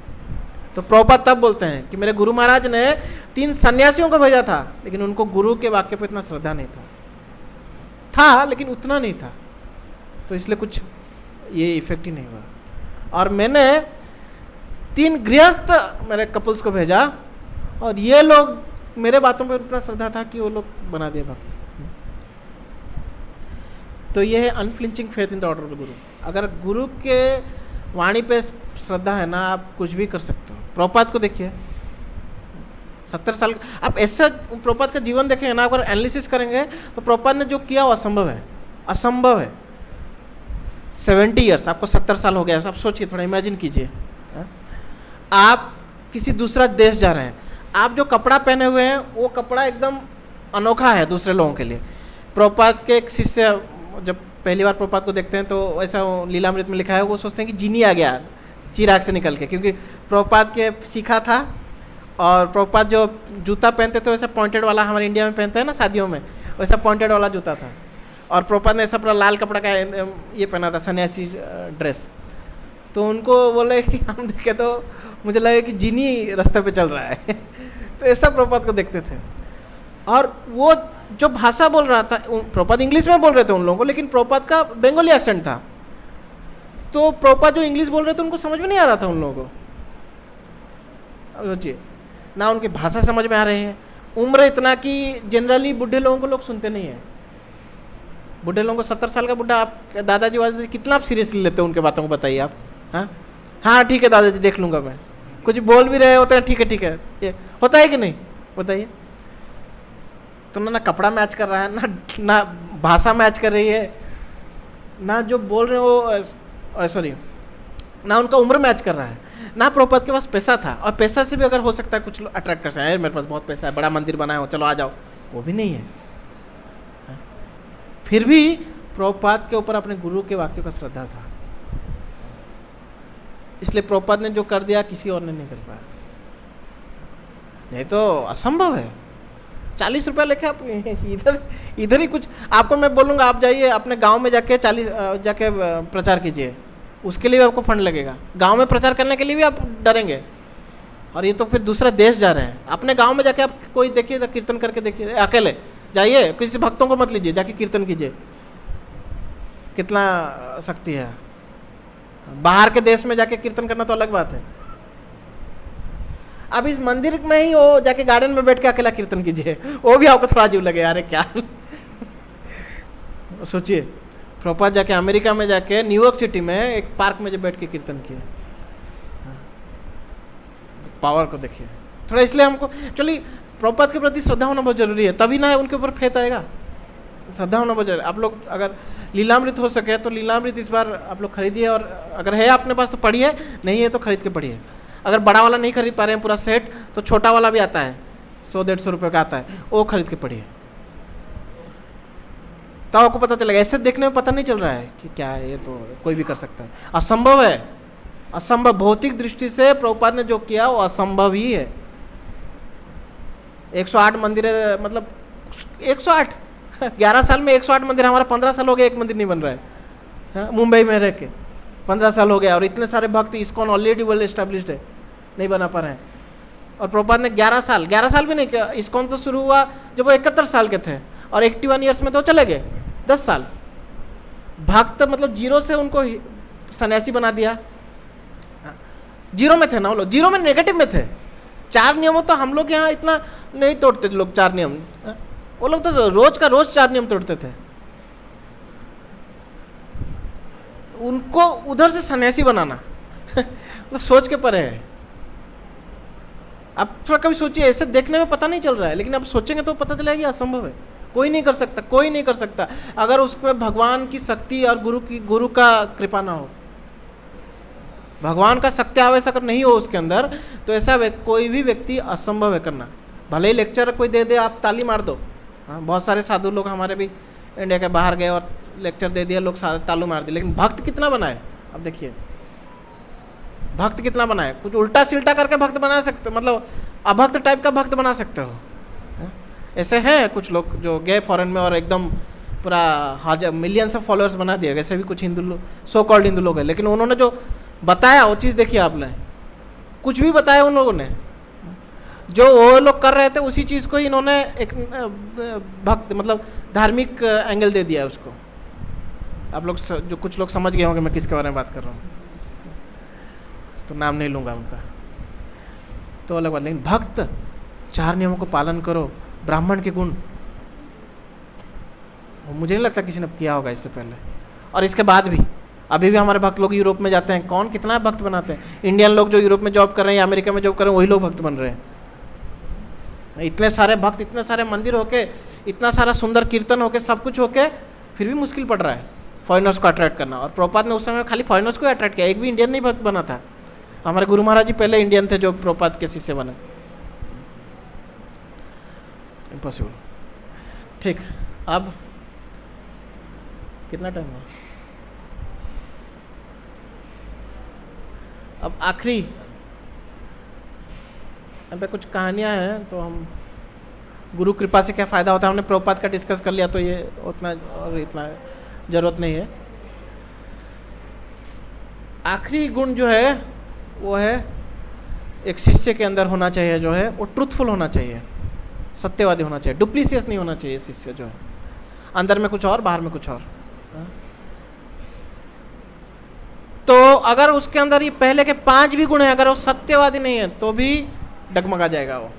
तो प्रभुपाद तब बोलते हैं कि मेरे गुरु महाराज ने 3 सन्यासियों को भेजा था, लेकिन उनको गुरु के वाक्य पर इतना श्रद्धा नहीं था लेकिन उतना नहीं था, तो इसलिए कुछ ये इफेक्ट ही नहीं हुआ। और मैंने 3 गृहस्थ मेरे कपल्स को भेजा, और ये लोग मेरे बातों पर उतना श्रद्धा था कि वो लोग बना दिए भक्त। तो ये है unflinching faith in the order of गुरु। अगर गुरु के वाणी पे श्रद्धा है ना, आप कुछ भी कर सकते हो। प्रभुपाद को देखिए, 70 साल, आप ऐसा प्रभुपाद का जीवन देखेंगे ना, अगर एनालिसिस करेंगे तो प्रभुपाद ने जो किया वो असंभव है, असंभव है। 70 ईयर्स, आपको 70 साल हो गया, आप सोचिए, थोड़ा इमेजिन कीजिए, आप किसी दूसरा देश जा रहे हैं, आप जो कपड़ा पहने हुए हैं वो कपड़ा एकदम अनोखा है दूसरे लोगों के लिए। प्रभुपाद के एक शिष्य जब पहली बार प्रभुपाद को देखते हैं तो ऐसा लीलामृत में लिखा है, वो सोचते हैं कि जिनी आ गया चिराग से निकल के, क्योंकि प्रभुपाद के सीखा था। और प्रभुपाद जो जूता पहनते थे वैसा पॉइंटेड वाला, हमारे इंडिया में पहनते हैं ना शादियों में, वैसा पॉइंटेड वाला जूता था। और प्रभुपाद ने ऐसा पूरा लाल कपड़ा का ये पहना था, सन्यासी ड्रेस। तो उनको बोले कि हम देखे तो मुझे लगे कि जिनी रास्ते पे चल रहा है तो ऐसा प्रभुपाद को देखते थे। और वो जो भाषा बोल रहा था, प्रभुपाद इंग्लिश में बोल रहे थे उन लोगों को, लेकिन प्रभुपाद का बंगाली एक्सेंट था, तो प्रभुपाद जो इंग्लिश बोल रहे थे उनको समझ में नहीं आ रहा था उन लोगों को। सोचिए ना, उनकी भाषा समझ में आ रही है, उम्र इतना कि जनरली बुढ़े लोगों को लोग सुनते नहीं है। बुढ़े लोगों को 70 साल का बुढ़ा, आप दादाजी वादाजी कितना आप सीरियसली लेते हो उनके बातों को, बताइए आप। हाँ हाँ ठीक है दादाजी देख लूँगा मैं, कुछ बोल भी रहे होते हैं ठीक है, ये होता है कि नहीं, बताइए। तो ना कपड़ा मैच कर रहा है, ना भाषा मैच कर रही है, ना जो बोल रहे हो सॉरी, ना उनका उम्र मैच कर रहा है, ना प्रभुपाद के पास पैसा था। और पैसा से भी अगर हो सकता है कुछ लोग अट्रैक्ट कर सकते हैं, मेरे पास बहुत पैसा है, बड़ा मंदिर बनाया हो, चलो आ जाओ, वो भी नहीं है। फिर भी प्रभुपाद के ऊपर अपने गुरु के वाक्य का श्रद्धा था, इसलिए प्रभुपाद ने जो कर दिया किसी और ने नहीं कर पाया। नहीं तो असंभव है। 40 रुपया लेके आप इधर ही कुछ, आपको मैं बोलूँगा आप जाइए अपने गांव में जाके जाके प्रचार कीजिए, उसके लिए भी आपको फंड लगेगा। गांव में प्रचार करने के लिए भी आप डरेंगे, और ये तो फिर दूसरा देश जा रहे हैं। अपने गांव में जाके आप कोई देखिए तो कीर्तन करके देखिए, अकेले जाइए, किसी भक्तों को मत लीजिए, जाके कीर्तन कीजिए, कितना शक्ति है। बाहर के देश में जाके कीर्तन करना तो अलग बात है। अब इस मंदिर में ही वो जाके गार्डन में बैठ के अकेला कीर्तन कीजिए, वो भी आपको थोड़ा अजीब लगे, अरे क्या सोचिए प्रभुपाद जाके अमेरिका में जाके न्यूयॉर्क सिटी में एक पार्क में जो बैठ के कीर्तन किए, पावर को देखिए थोड़ा। इसलिए हमको चलिए प्रभुपाद के प्रति श्रद्धा होना बहुत जरूरी है, तभी ना उनके ऊपर फेथ आएगा। श्रद्धा होना बहुत जरूरी। आप लोग अगर लीलामृत हो सके तो लीलामृत इस बार आप लोग खरीदिए, और अगर है अपने पास तो पढ़िए, नहीं है तो खरीद के पढ़िए। अगर बड़ा वाला नहीं खरीद पा रहे हैं पूरा सेट, तो छोटा वाला भी आता है, 100-150 रुपये का आता है, वो खरीद के पढ़िए, तब आपको पता चलेगा। ऐसे देखने में पता नहीं चल रहा है कि क्या है, ये तो कोई भी कर सकता है। असंभव है, असंभव। भौतिक दृष्टि से प्रभुपाद ने जो किया वो असंभव ही है। 108 मंदिर, मतलब 108 11 साल में 108 मंदिर। हमारा 15 साल हो गया, एक मंदिर नहीं बन रहा है। मुंबई में रह के 15 साल हो गया, और इतने सारे भक्त, इस्कॉन ऑलरेडी वेल एस्टेब्लिश्ड है, नहीं बना पा रहे हैं। और प्रभुपाद ने 11 साल भी नहीं किया। इस्कॉन तो शुरू हुआ जब वो 71 साल के थे, और 81 ईयर्स में तो चले गए 10 साल। भक्त मतलब जीरो से उनको सन्यासी बना दिया। जीरो में थे ना वो लोग, जीरो में नेगेटिव में थे। 4 नियमों तो हम लोग यहाँ इतना नहीं तोड़ते लोग, 4 नियम। वो लोग तो रोज का रोज 4 नियम तोड़ते थे। उनको उधर से सन्यासी बनाना मतलब सोच के परे है। अब थोड़ा कभी सोचिए, ऐसे देखने में पता नहीं चल रहा है, लेकिन अब सोचेंगे तो पता चलेगा कि असंभव है, कोई नहीं कर सकता, कोई नहीं कर सकता अगर उसमें भगवान की शक्ति और गुरु का कृपा ना हो। भगवान का शक्ति आवेश अगर नहीं हो उसके अंदर, तो ऐसा कोई भी व्यक्ति असंभव है करना। भले ही लेक्चर कोई दे दे, आप ताली मार दो। हाँ, बहुत सारे साधु लोग हमारे भी इंडिया के बाहर गए और लेक्चर दे दिया, लोग तालू मार दिए, लेकिन भक्त कितना बनाए। अब देखिए भक्त कितना बनाए। कुछ उल्टा सिल्टा करके भक्त बना सकते, मतलब अभक्त टाइप का भक्त बना सकते हो। ऐसे हैं कुछ लोग जो गए फॉरेन में और एकदम पूरा हजार मिलियंस ऑफ फॉलोअर्स बना दिए। ऐसे भी कुछ हिंदू लोग, सो कॉल्ड हिंदू लोग हैं, लेकिन उन्होंने जो बताया वो चीज़ देखिए आपने, कुछ भी बताया उन लोगों ने। जो वो लोग कर रहे थे उसी चीज़ को इन्होंने एक भक्त मतलब धार्मिक एंगल दे दिया है उसको। आप लोग जो कुछ लोग समझ गए होंगे मैं किसके बारे में बात कर रहा हूँ, तो नाम नहीं लूँगा उनका, तो अलग बात। लेकिन भक्त 4 नियमों को पालन करो, ब्राह्मण के गुण, मुझे नहीं लगता किसी ने किया होगा इससे पहले। और इसके बाद भी अभी भी हमारे भक्त लोग यूरोप में जाते हैं, कौन कितना भक्त बनाते हैं। इंडियन लोग जो यूरोप में जॉब कर रहे हैं या अमेरिका में जॉब कर रहे हैं, वही लोग भक्त बन रहे हैं। इतने सारे भक्त, इतने सारे मंदिर होके, इतना सारा सुंदर कीर्तन होके, सब कुछ होके, फिर भी मुश्किल पड़ रहा है फॉरेनर्स को अट्रैक्ट करना। और प्रभुपाद ने उस समय खाली फॉरेनर्स को अट्रैक्ट किया, एक भी इंडियन नहीं भक्त बना था। हमारे गुरु महाराज जी पहले इंडियन थे जो प्रभुपाद के शिष्य बने। इम्पॉसिबल। ठीक, अब कितना टाइम हुआ? अब आखिरी पे कुछ कहानियां हैं, तो हम गुरु कृपा से क्या फ़ायदा होता है, हमने प्रभुपाद का डिस्कस कर लिया, तो ये उतना और इतना ज़रूरत नहीं है। आखिरी गुण जो है वो है एक शिष्य के अंदर होना चाहिए, जो है वो ट्रूथफुल होना चाहिए, सत्यवादी होना चाहिए, डुप्लीसियस नहीं होना चाहिए शिष्य जो है, अंदर में कुछ और बाहर में कुछ और। तो अगर उसके अंदर ये पहले के 5 भी गुण है, अगर वो सत्यवादी नहीं है तो भी डगमगा जाएगा वो।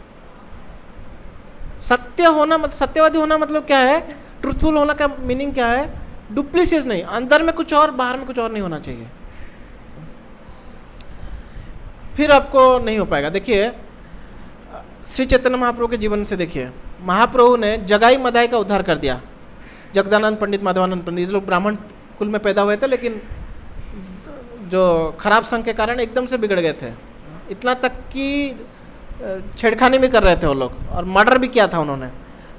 सत्यवादी होना मतलब क्या है, ट्रूथफुल होना का मीनिंग क्या है, डुप्लीसियस नहीं, अंदर में कुछ और बाहर में कुछ और नहीं होना चाहिए, फिर आपको नहीं हो पाएगा। देखिए श्री चैतन्य महाप्रभु के जीवन से देखिए, महाप्रभु ने जगाई मदाई का उद्धार कर दिया। जगदानंद पंडित, माधवानंद पंडित लोग ब्राह्मण कुल में पैदा हुए थे, लेकिन जो खराब संघ के कारण एकदम से बिगड़ गए थे, इतना तक कि छेड़खानी भी कर रहे थे वो लोग और मर्डर भी किया था उन्होंने।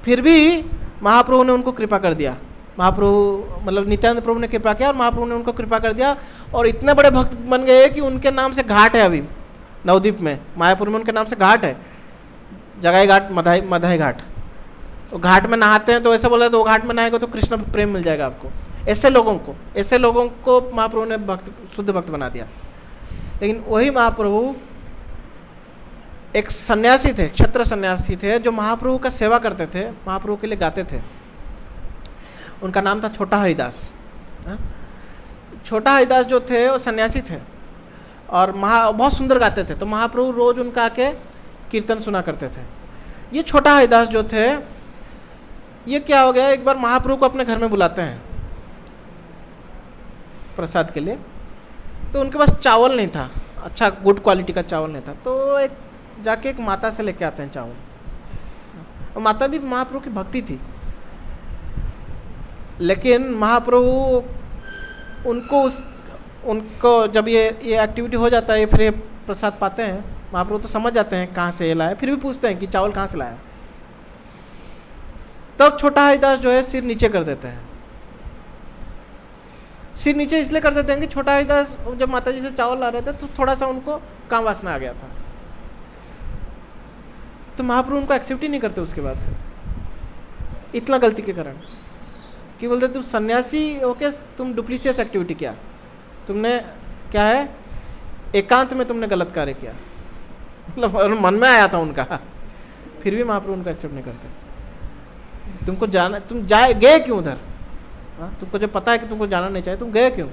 फिर भी महाप्रभु ने उनको कृपा कर दिया, महाप्रभु मतलब नित्यानंद प्रभु ने कृपा किया और महाप्रभु ने उनको कृपा कर दिया और इतने बड़े भक्त बन गए कि उनके नाम से घाट है अभी नवद्वीप में, मायापुर में उनके नाम से घाट है, जगाई घाट, मधाई घाट। तो घाट में नहाते हैं तो ऐसे बोला तो घाट में नहाएगा तो कृष्ण प्रेम मिल जाएगा आपको। ऐसे लोगों को महाप्रभु ने शुद्ध भक्त बना दिया। लेकिन वही महाप्रभु एक सन्यासी थे, क्षत्र सन्यासी थे, जो महाप्रभु का सेवा करते थे, महाप्रभु के लिए गाते थे। उनका नाम था छोटा हरिदास। छोटा हरिदास जो थे वो सन्यासी थे और बहुत सुंदर गाते थे, तो महाप्रभु रोज उनका आके कीर्तन सुना करते थे। ये छोटा हरिदास जो थे, ये क्या हो गया, एक बार महाप्रभु को अपने घर में बुलाते हैं प्रसाद के लिए, तो उनके पास चावल नहीं था, अच्छा गुड क्वालिटी का चावल नहीं था, तो जाके एक माता से लेके आते हैं चावल। और माता भी महाप्रभु की भक्ति थी, लेकिन महाप्रभु उनको जब ये एक्टिविटी हो जाता है, फिर ये प्रसाद पाते हैं, महाप्रभु तो समझ जाते हैं कहाँ से ये लाया, फिर भी पूछते हैं कि चावल कहाँ से लाया। तब छोटा हरिदास जो है सिर नीचे कर देते हैं। सिर नीचे इसलिए कर देते हैं कि छोटा हरिदास जब माता जी से चावल ला रहे थे तो थोड़ा सा उनको काम वासना आ गया था, तो महाप्रभु उनको एक्सेप्ट ही नहीं करते उसके बाद, इतना गलती के कारण। कि बोलते तुम सन्यासी होके तुम डुप्लीसियस एक्टिविटी किया, तुमने क्या है एकांत में तुमने गलत कार्य किया, मतलब मन में आया था उनका, फिर भी महाप्रभु उनको एक्सेप्ट नहीं करते। तुमको जाना, तुम गए क्यों उधर, तुमको जो पता है कि तुमको जाना नहीं चाहिए, तुम गए क्यों?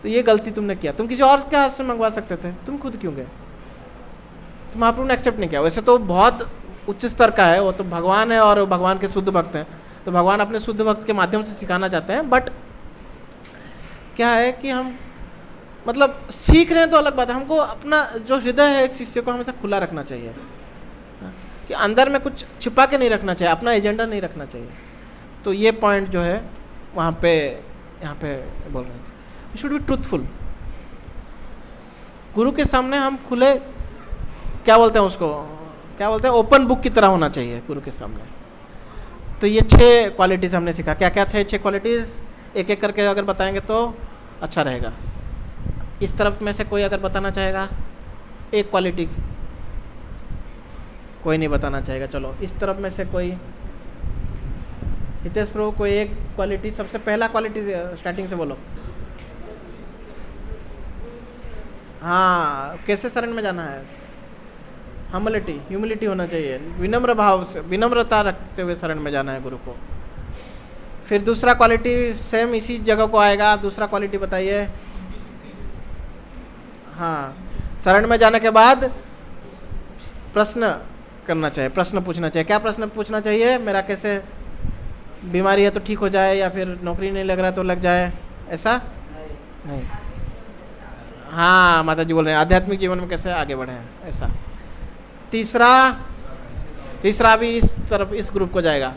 तो ये गलती तुमने किया, तुम किसी और के हाथ से मंगवा सकते थे, तुम खुद क्यों गए? तो महाप्रभु ने एक्सेप्ट नहीं किया। वैसे तो बहुत उच्च स्तर का है, वो तो भगवान है और भगवान के शुद्ध भक्त हैं, तो भगवान अपने शुद्ध भक्त के माध्यम से सिखाना चाहते हैं। बट क्या है कि हम मतलब सीख रहे हैं तो अलग बात है, हमको अपना जो हृदय है एक शिष्य को हमेशा खुला रखना चाहिए, कि अंदर में कुछ छिपा के नहीं रखना चाहिए, अपना एजेंडा नहीं रखना चाहिए। तो ये पॉइंट जो है यहाँ पे बोल रहे हैं, वी शुड बी ट्रूथफुल। गुरु के सामने हम खुले, क्या बोलते हैं उसको, क्या बोलते हैं, ओपन बुक की तरह होना चाहिए गुरु के सामने। तो ये 6 क्वालिटीज़ हमने सीखा। क्या क्या थे 6 क्वालिटीज़, एक एक करके अगर बताएंगे तो अच्छा रहेगा। इस तरफ में से कोई अगर बताना चाहेगा, एक क्वालिटी, कोई नहीं बताना चाहेगा। चलो इस तरफ में से कोई, हितेश प्रभु कोई एक क्वालिटी, सबसे पहला क्वालिटी स्टार्टिंग से बोलो। हाँ, कैसे शरण में जाना है? ह्यूमिलिटी होना चाहिए, विनम्र भाव से, विनम्रता रखते हुए शरण में जाना है गुरु को। फिर दूसरा क्वालिटी सेम इसी जगह को आएगा, दूसरा क्वालिटी बताइए। हाँ, शरण में जाने के बाद प्रश्न करना चाहिए, प्रश्न पूछना चाहिए। क्या प्रश्न पूछना चाहिए? मेरा कैसे बीमारी है तो ठीक हो जाए, या फिर नौकरी नहीं लग रहा तो लग जाए, ऐसा नहीं। हाँ, माता जी बोल रहे हैं आध्यात्मिक जीवन में कैसे आगे बढ़े, ऐसा। तीसरा भी इस तरफ, इस ग्रुप को जाएगा।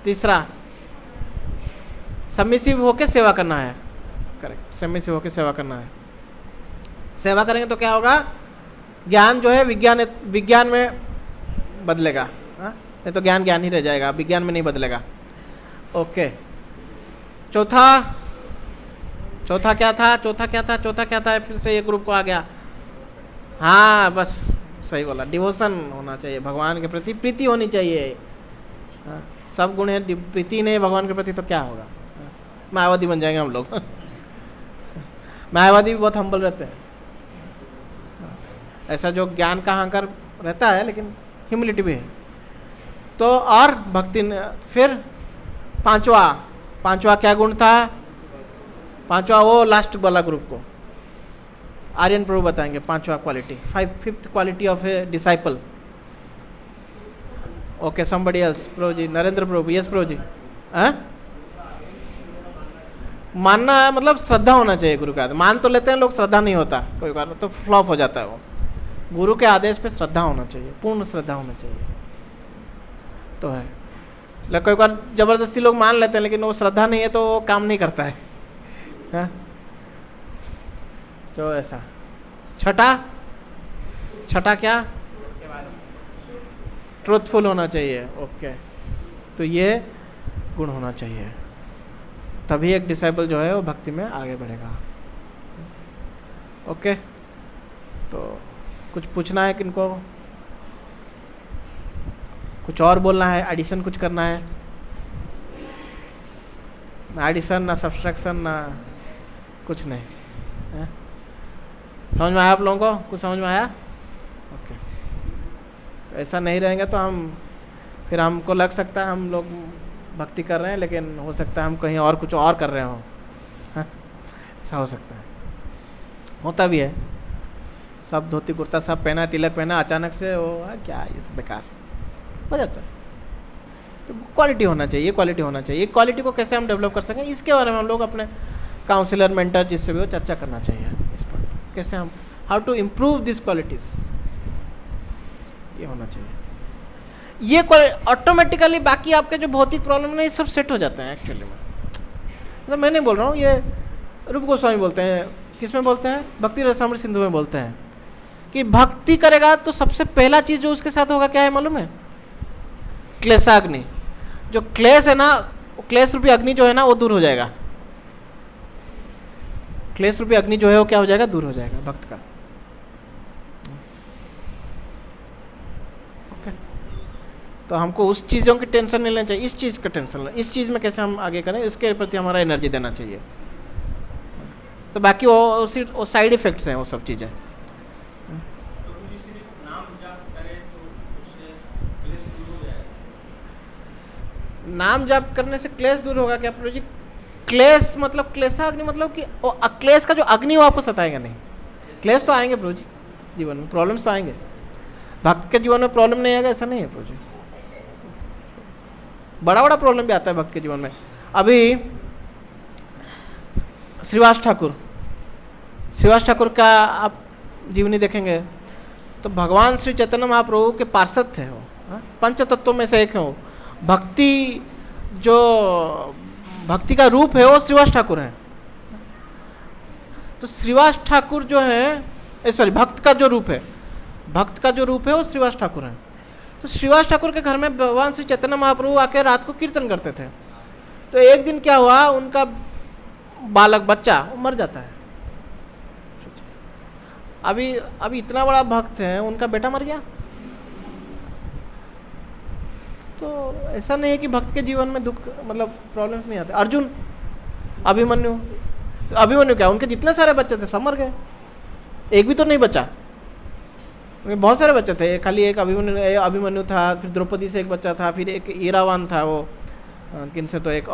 तीसरा सबमिसिव होके सेवा करना है, करेक्ट, सबमिसिव होके सेवा करना है। सेवा करेंगे तो क्या होगा, ज्ञान जो है विज्ञान में बदलेगा, नहीं तो ज्ञान ही रह जाएगा, विज्ञान में नहीं बदलेगा। ओके, चौथा क्या था? फिर से ये ग्रुप को आ गया। हाँ, बस सही बोला, डिवोशन होना चाहिए, भगवान के प्रति प्रीति होनी चाहिए। हाँ, सब गुण है, प्रीति नहीं भगवान के प्रति तो क्या होगा, मायावादी बन जाएंगे हम लोग। मायावादी भी बहुत हम्बल रहते हैं, ऐसा जो ज्ञान का अहंकार रहता है लेकिन ह्यूमिलिटी भी है। तो और भक्ति फिर पांचवा क्या गुण था? पांचवा वो लास्ट वाला ग्रुप को आर्यन प्रभु बताएंगे। पांचवा quality, fifth quality of a disciple. Okay, somebody else. Prabhu ji, Narendra Prabhu. Yes Prabhu ji. मानना है मतलब श्रद्धा होना चाहिए गुरु का। मान तो लेते हैं लोग, श्रद्धा नहीं होता कोई बार, तो फ्लॉप हो जाता है वो। गुरु के आदेश पे श्रद्धा होना चाहिए, पूर्ण श्रद्धा होना चाहिए तो है। लेकिन कोई बार जबरदस्ती लोग मान लेते हैं, लेकिन वो श्रद्धा नहीं है तो वो काम नहीं करता है, है? तो ऐसा। छठा क्या? ट्रूथफुल होना चाहिए। ओके, तो ये गुण होना चाहिए, तभी एक डिसाइपल जो है वो भक्ति में आगे बढ़ेगा। ओके, तो कुछ पूछना है किनको? कुछ और बोलना है? एडिशन कुछ करना है? ना एडिशन, ना सब्सट्रैक्शन, ना कुछ नहीं है? समझ में आया आप लोगों को? कुछ समझ में आया? ओके, तो ऐसा नहीं रहेंगे तो फिर हमको लग सकता है हम लोग भक्ति कर रहे हैं, लेकिन हो सकता है हम कहीं और कुछ और कर रहे हों। ऐसा हो सकता है, होता भी है। सब धोती कुर्ता सब पहना, तिलक पहना, अचानक से वो क्या ये सब बेकार हो जाता है। तो क्वालिटी होना चाहिए, क्वालिटी होना चाहिए। क्वालिटी को कैसे हम डेवलप कर सकें, इसके बारे में हम लोग अपने काउंसलर, मेंटर, जिससे भी हो चर्चा करना चाहिए इस पर। कैसे हम how to improve this qualities, ये होना चाहिए। ये ऑटोमेटिकली बाकी आपके जो भौतिक प्रॉब्लम है ये सब सेट हो जाते हैं एक्चुअली में। मतलब मैं नहीं बोल रहा हूँ, ये रूप गोस्वामी बोलते हैं। किस में बोलते हैं? भक्ति रसामृत सिंधु में बोलते हैं कि भक्ति करेगा तो सबसे पहला चीज़ जो उसके साथ होगा क्या है मालूम है? क्लेशाग्नि। जो क्लेश है ना, क्लेश रूपी अग्नि जो है ना वो दूर हो जाएगा। क्लेश रूपी अग्नि जो है वो क्या हो जाएगा? दूर हो जाएगा भक्त का। ओके, तो हमको उस चीज़ों की टेंशन नहीं लेना चाहिए, इस चीज़ का टेंशन लेना, इस चीज़ में कैसे हम आगे करें इसके प्रति हमारा एनर्जी देना चाहिए। तो बाकी वो साइड इफेक्ट्स हैं वो सब चीज़ें। नाम जाप करने से क्लेश दूर होगा क्या प्रभु जी? क्लेश मतलब क्लेशाग्नि मतलब कि क्लेश का जो अग्नि वो आपको सताएगा नहीं। क्लेश तो आएंगे प्रभु जी जीवन में, प्रॉब्लम्स तो आएंगे। भक्त के जीवन में प्रॉब्लम नहीं आएगा ऐसा नहीं है प्रभु जी, बड़ा बड़ा प्रॉब्लम भी आता है भक्त के जीवन में। अभी श्रीवास ठाकुर का आप जीवनी देखेंगे तो भगवान श्री चैतन्य महाप्रभु के पार्षद थे वो, पंच तत्वों में से एक है वो। भक्ति का रूप है वो श्रीवास ठाकुर है। तो श्रीवास ठाकुर जो है, भक्त का जो रूप है वो श्रीवास ठाकुर है। तो श्रीवास ठाकुर के घर में भगवान श्री चैतन्य महाप्रभु आके रात को कीर्तन करते थे। तो एक दिन क्या हुआ, उनका बालक बच्चा मर जाता है। अभी इतना बड़ा भक्त है, उनका बेटा मर गया। तो ऐसा नहीं है कि भक्त के जीवन में दुख मतलब प्रॉब्लम्स नहीं आते। अर्जुन, अभिमन्यु क्या, उनके जितने सारे बच्चे थे सब मर गए, एक भी तो नहीं बचा। बहुत सारे बच्चे थे, खाली एक अभिमन्यु था, फिर द्रौपदी से एक बच्चा था, फिर एक ईरावान था वो किनसे तो एक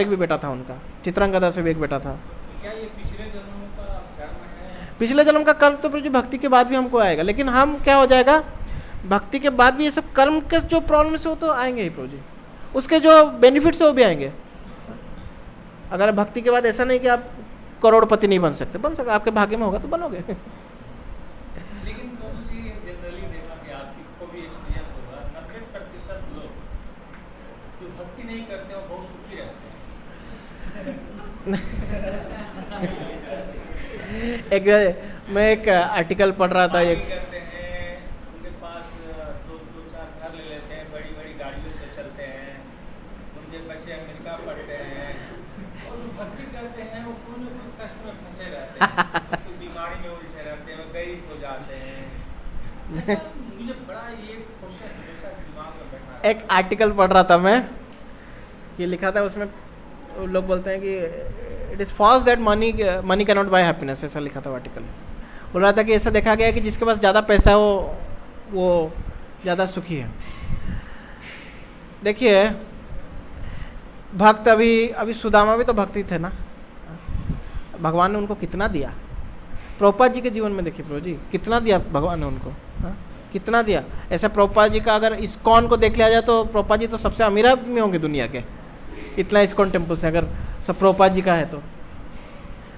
भी बेटा था उनका, चित्रांगदा से भी एक बेटा था। क्या ये पिछले जन्मों का कर्म है? पिछले जन्म का कर्म तो प्रभु भक्ति के बाद भी हमको आएगा, लेकिन हम क्या हो जाएगा, भक्ति के बाद भी ये सब कर्म के जो प्रॉब्लम्स है वो तो आएंगे ही प्रभु जी, उसके जो बेनिफिट्स है वो भी आएंगे। अगर भक्ति के बाद ऐसा नहीं कि आप करोड़पति नहीं बन सकते, आपके भाग्य में होगा तो बनोगे। लेकिन प्रभु जी जनरली देखा कि आपको भी एक्सपीरियंस होगा, 90% लोग जो भक्ति नहीं करते वो बहुत सुखी रहते हैं। मैं एक आर्टिकल पढ़ रहा था, एक उनके पास 2-4 घर ले लेते हैं, बड़ी बड़ी गाड़ियों से चलते हैं, उनके बच्चे अमेरिका पढ़ते हैं, और वो भक्ति करते हैं वो कोई न कोई कष्ट में फंसे रहते हैं, तो बीमारी में उलझे रहते हैं, वो गरीब हो जाते हैं। मुझे बड़ा ये क्वेश्चन हमेशा दिमाग में बैठा है। एक आर्टिकल पढ़ रहा था मैं कि लिखा था उसमें लोग बोलते हैं कि it is false that money money can not buy happiness, ऐसा लिखा था आर्टिकल में। बोल रहा था कि ऐसा देखा गया है कि जिसके पास ज़्यादा पैसा हो वो ज़्यादा सुखी है। देखिए भक्त अभी सुदामा भी तो भक्ति थे ना, भगवान ने उनको कितना दिया। प्रभुपाद जी के जीवन में देखिए प्रभु जी कितना दिया भगवान ने उनको, कितना दिया। ऐसा प्रभुपाद जी का अगर इस्कॉन को देख लिया जाए तो प्रभुपाद जी तो सबसे अमीर आदमी होंगे दुनिया के, इतना इस्कॉन टेम्पल से अगर सब प्रभुपाद जी का है तो।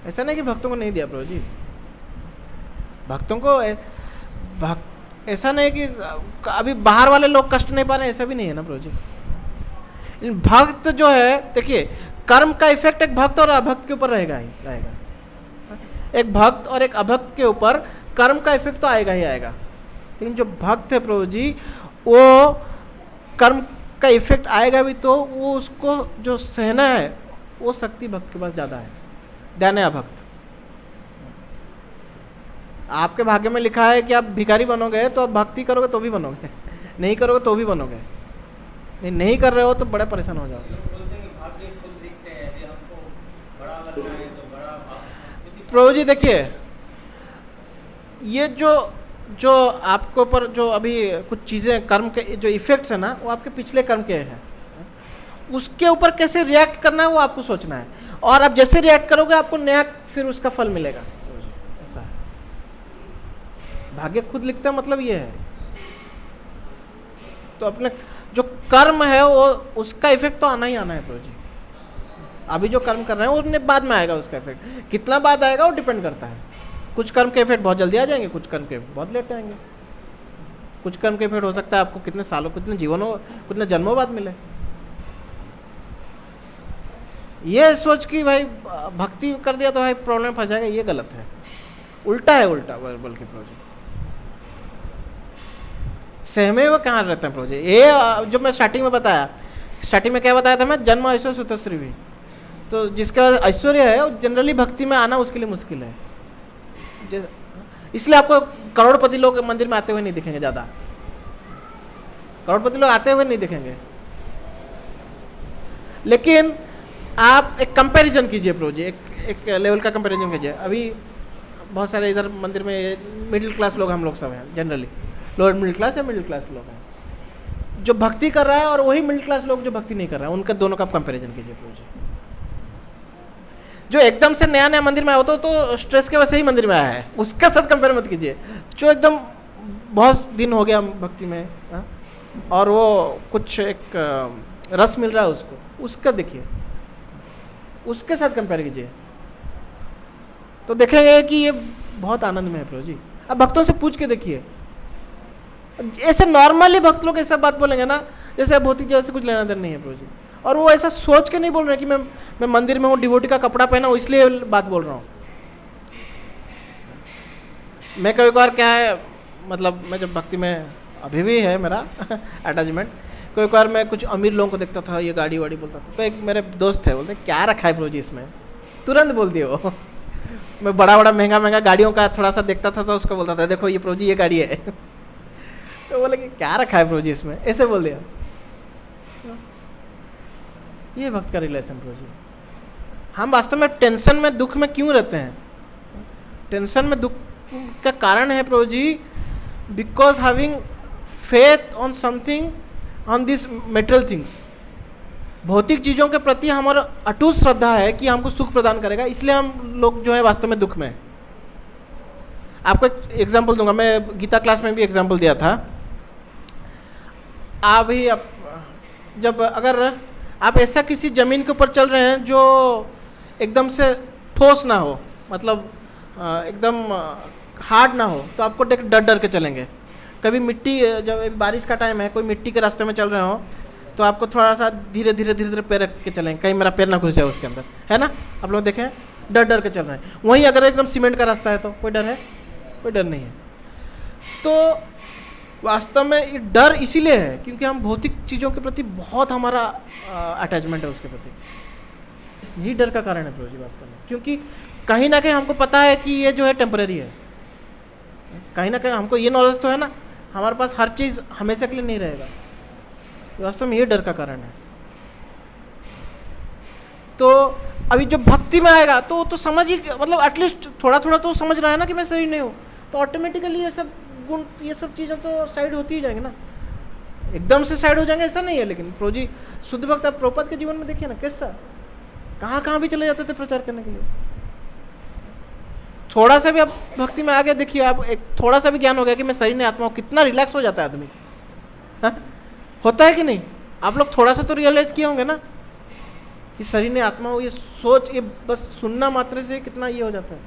ऐसा नहीं कि भक्तों को नहीं दिया प्रभु जी, भक्तों को ऐसा नहीं कि अभी बाहर वाले लोग कष्ट नहीं पा रहे हैं, ऐसा भी नहीं है ना प्रभु जी। भक्त जो है देखिए कर्म का इफेक्ट एक भक्त और अभक्त के ऊपर रहेगा ही रहेगा। एक भक्त और एक अभक्त के ऊपर कर्म का इफेक्ट तो आएगा ही आएगा, लेकिन जो भक्त है प्रभु जी वो कर्म का इफेक्ट आएगा भी तो वो उसको जो सहना है वो शक्ति भक्त के पास ज़्यादा है ध्यान है अभक्त। आपके भाग्य में लिखा है कि आप भिखारी बनोगे तो आप भक्ति करोगे तो भी बनोगे, नहीं करोगे तो भी बनोगे, नहीं कर रहे हो तो बड़े परेशान हो जाओगे। प्रभु जी देखिए ये जो आपके ऊपर जो अभी कुछ चीज़ें कर्म के जो इफेक्ट्स है ना वो आपके पिछले कर्म के हैं, उसके ऊपर कैसे रिएक्ट करना है वो आपको सोचना है, और आप जैसे रिएक्ट करोगे आपको नया फिर उसका फल मिलेगा। ऐसा है, भाग्य खुद लिखता है मतलब ये है। तो अपने जो कर्म है वो उसका इफेक्ट तो आना ही आना है प्रभु जी। अभी जो कर्म कर रहे हैं उसने बाद में आएगा उसका इफेक्ट, कितना बाद आएगा वो डिपेंड करता है। कुछ कर्म के इफेक्ट बहुत जल्दी आ जाएंगे, कुछ कर्म के बहुत लेट आएंगे। कुछ कर्म के इफेक्ट हो सकता है आपको कितने सालों कितने जीवनों कितने जन्मों बाद मिले। ये सोच कि भाई भक्ति कर दिया तो भाई प्रॉब्लम फंस जाएगा, ये गलत है, उल्टा है, उल्टा बल्कि प्रभु जी सहमे हुए कहाँ रहते हैं प्रभु जी। ये जो मैं स्टार्टिंग में बताया, स्टार्टिंग में क्या बताया था मैं, जन्म ऐश्वर्य सुतश्री भी, तो जिसके पास ऐश्वर्य है वो जनरली भक्ति में आना उसके लिए मुश्किल है। इसलिए आपको करोड़पति लोग मंदिर में आते हुए नहीं दिखेंगे, ज़्यादा करोड़पति लोग आते हुए नहीं दिखेंगे। लेकिन आप एक कंपैरिजन कीजिए प्रभु जी, एक लेवल का कंपैरिजन कीजिए। अभी बहुत सारे इधर मंदिर में मिडिल क्लास लोग हम लोग सब हैं, जनरली लोअर मिडिल क्लास या मिडिल क्लास लोग हैं जो भक्ति कर रहा है, और वही मिडिल क्लास लोग जो भक्ति नहीं कर रहा है, उनका दोनों का कंपैरिजन कीजिए प्रभु जी। जो एकदम से नया नया मंदिर में आया तो स्ट्रेस के वजह से ही मंदिर में आया है, उसका साथ कंपेयर मत कीजिए। जो एकदम बहुत दिन हो गया भक्ति में और वो कुछ एक रस मिल रहा है उसको, उसका देखिए, उसके साथ कंपेयर कीजिए तो देखेंगे कि ये बहुत आनंद में है प्रभु जी। अब भक्तों से पूछ के देखिए, ऐसे नॉर्मली भक्त लोग ऐसा बात बोलेंगे ना जैसे भौतिक जैसे कुछ लेना देना नहीं है प्रभु जी, और वो ऐसा सोच के नहीं बोल रहे कि मैं मंदिर में हूँ, डिवोटी का कपड़ा पहना हूँ इसलिए बात बोल रहा हूँ। मैं कभी बार क्या है, मतलब मैं जब भक्ति में अभी भी है मेरा अटैचमेंट, कोई बार मैं कुछ अमीर लोगों को देखता था, ये गाड़ी वाड़ी बोलता था, तो एक मेरे दोस्त थे, बोलते क्या रखा है प्रभु जी इसमें, तुरंत बोल दिए वो। मैं बड़ा बड़ा महंगा महंगा गाड़ियों का थोड़ा सा देखता था तो उसको बोलता था देखो ये प्रभु जी ये गाड़ी है तो बोले कि क्या रखा है प्रभु जी इसमें, ऐसे बोल दिया। ये भक्त का रिलेशन प्रभु जी। हम वास्तव में टेंशन में दुख में क्यों रहते हैं? टेंशन में दुख का कारण है Prabhu ji because having faith on something on this material things. भौतिक चीज़ों के प्रति हमारा अटूट श्रद्धा है कि हमको सुख प्रदान करेगा, इसलिए हम लोग जो है वास्तव में दुख में है। आपको एक एग्जाम्पल दूंगा, मैं गीता क्लास में भी एग्जाम्पल दिया था। अभी जब अगर आप ऐसा किसी ज़मीन के ऊपर चल रहे हैं जो एकदम से ठोस ना हो, मतलब एकदम हार्ड ना हो, तो आपको देख डर डर के चलेंगे। कभी मिट्टी, जब बारिश का टाइम है, कोई मिट्टी के रास्ते में चल रहे हो तो आपको थोड़ा सा धीरे धीरे धीरे धीरे पैर रख के चलेंगे, कहीं मेरा पैर ना घुस जाए उसके अंदर, है ना? आप लोग देखें डर डर के चल रहे हैं। वहीं अगर एकदम सीमेंट का रास्ता है तो कोई डर है? कोई डर नहीं है। तो वास्तव में ये डर इसीलिए है क्योंकि हम भौतिक चीज़ों के प्रति बहुत हमारा अटैचमेंट है उसके प्रति। यही डर का कारण है प्रभु जी वास्तव में, क्योंकि कहीं ना कहीं हमको पता है कि ये जो है टेम्परेरी है। कहीं ना कहीं हमको ये नॉलेज तो है ना, हमारे पास हर चीज़ हमेशा के लिए नहीं रहेगा। वास्तव में ये डर का कारण है। तो अभी जब भक्ति में आएगा तो वो तो समझ ही, मतलब एटलीस्ट थोड़ा थोड़ा तो समझ रहा है ना कि मैं सही नहीं हूँ, तो ऑटोमेटिकली ये सब गुण, ये सब चीज़ें तो साइड होती ही जाएंगी ना, एकदम से साइड हो जाएंगे ऐसा नहीं है। लेकिन प्रो जी शुद्ध भक्त आप प्रभुपाद के जीवन में देखिए ना, कैसा कहाँ कहाँ भी चले जाते थे प्रचार करने के लिए। थोड़ा सा भी आप भक्ति में आगे देखिए, आप एक थोड़ा सा भी ज्ञान हो गया कि मैं शरीर नहीं आत्मा हूँ, कितना रिलैक्स हो जाता है आदमी, हाँ? होता है कि नहीं? आप लोग थोड़ा सा तो रियलाइज किए होंगे ना कि शरीर ने आत्मा हो, ये सोच, ये बस सुनना मात्र से कितना ये हो जाता है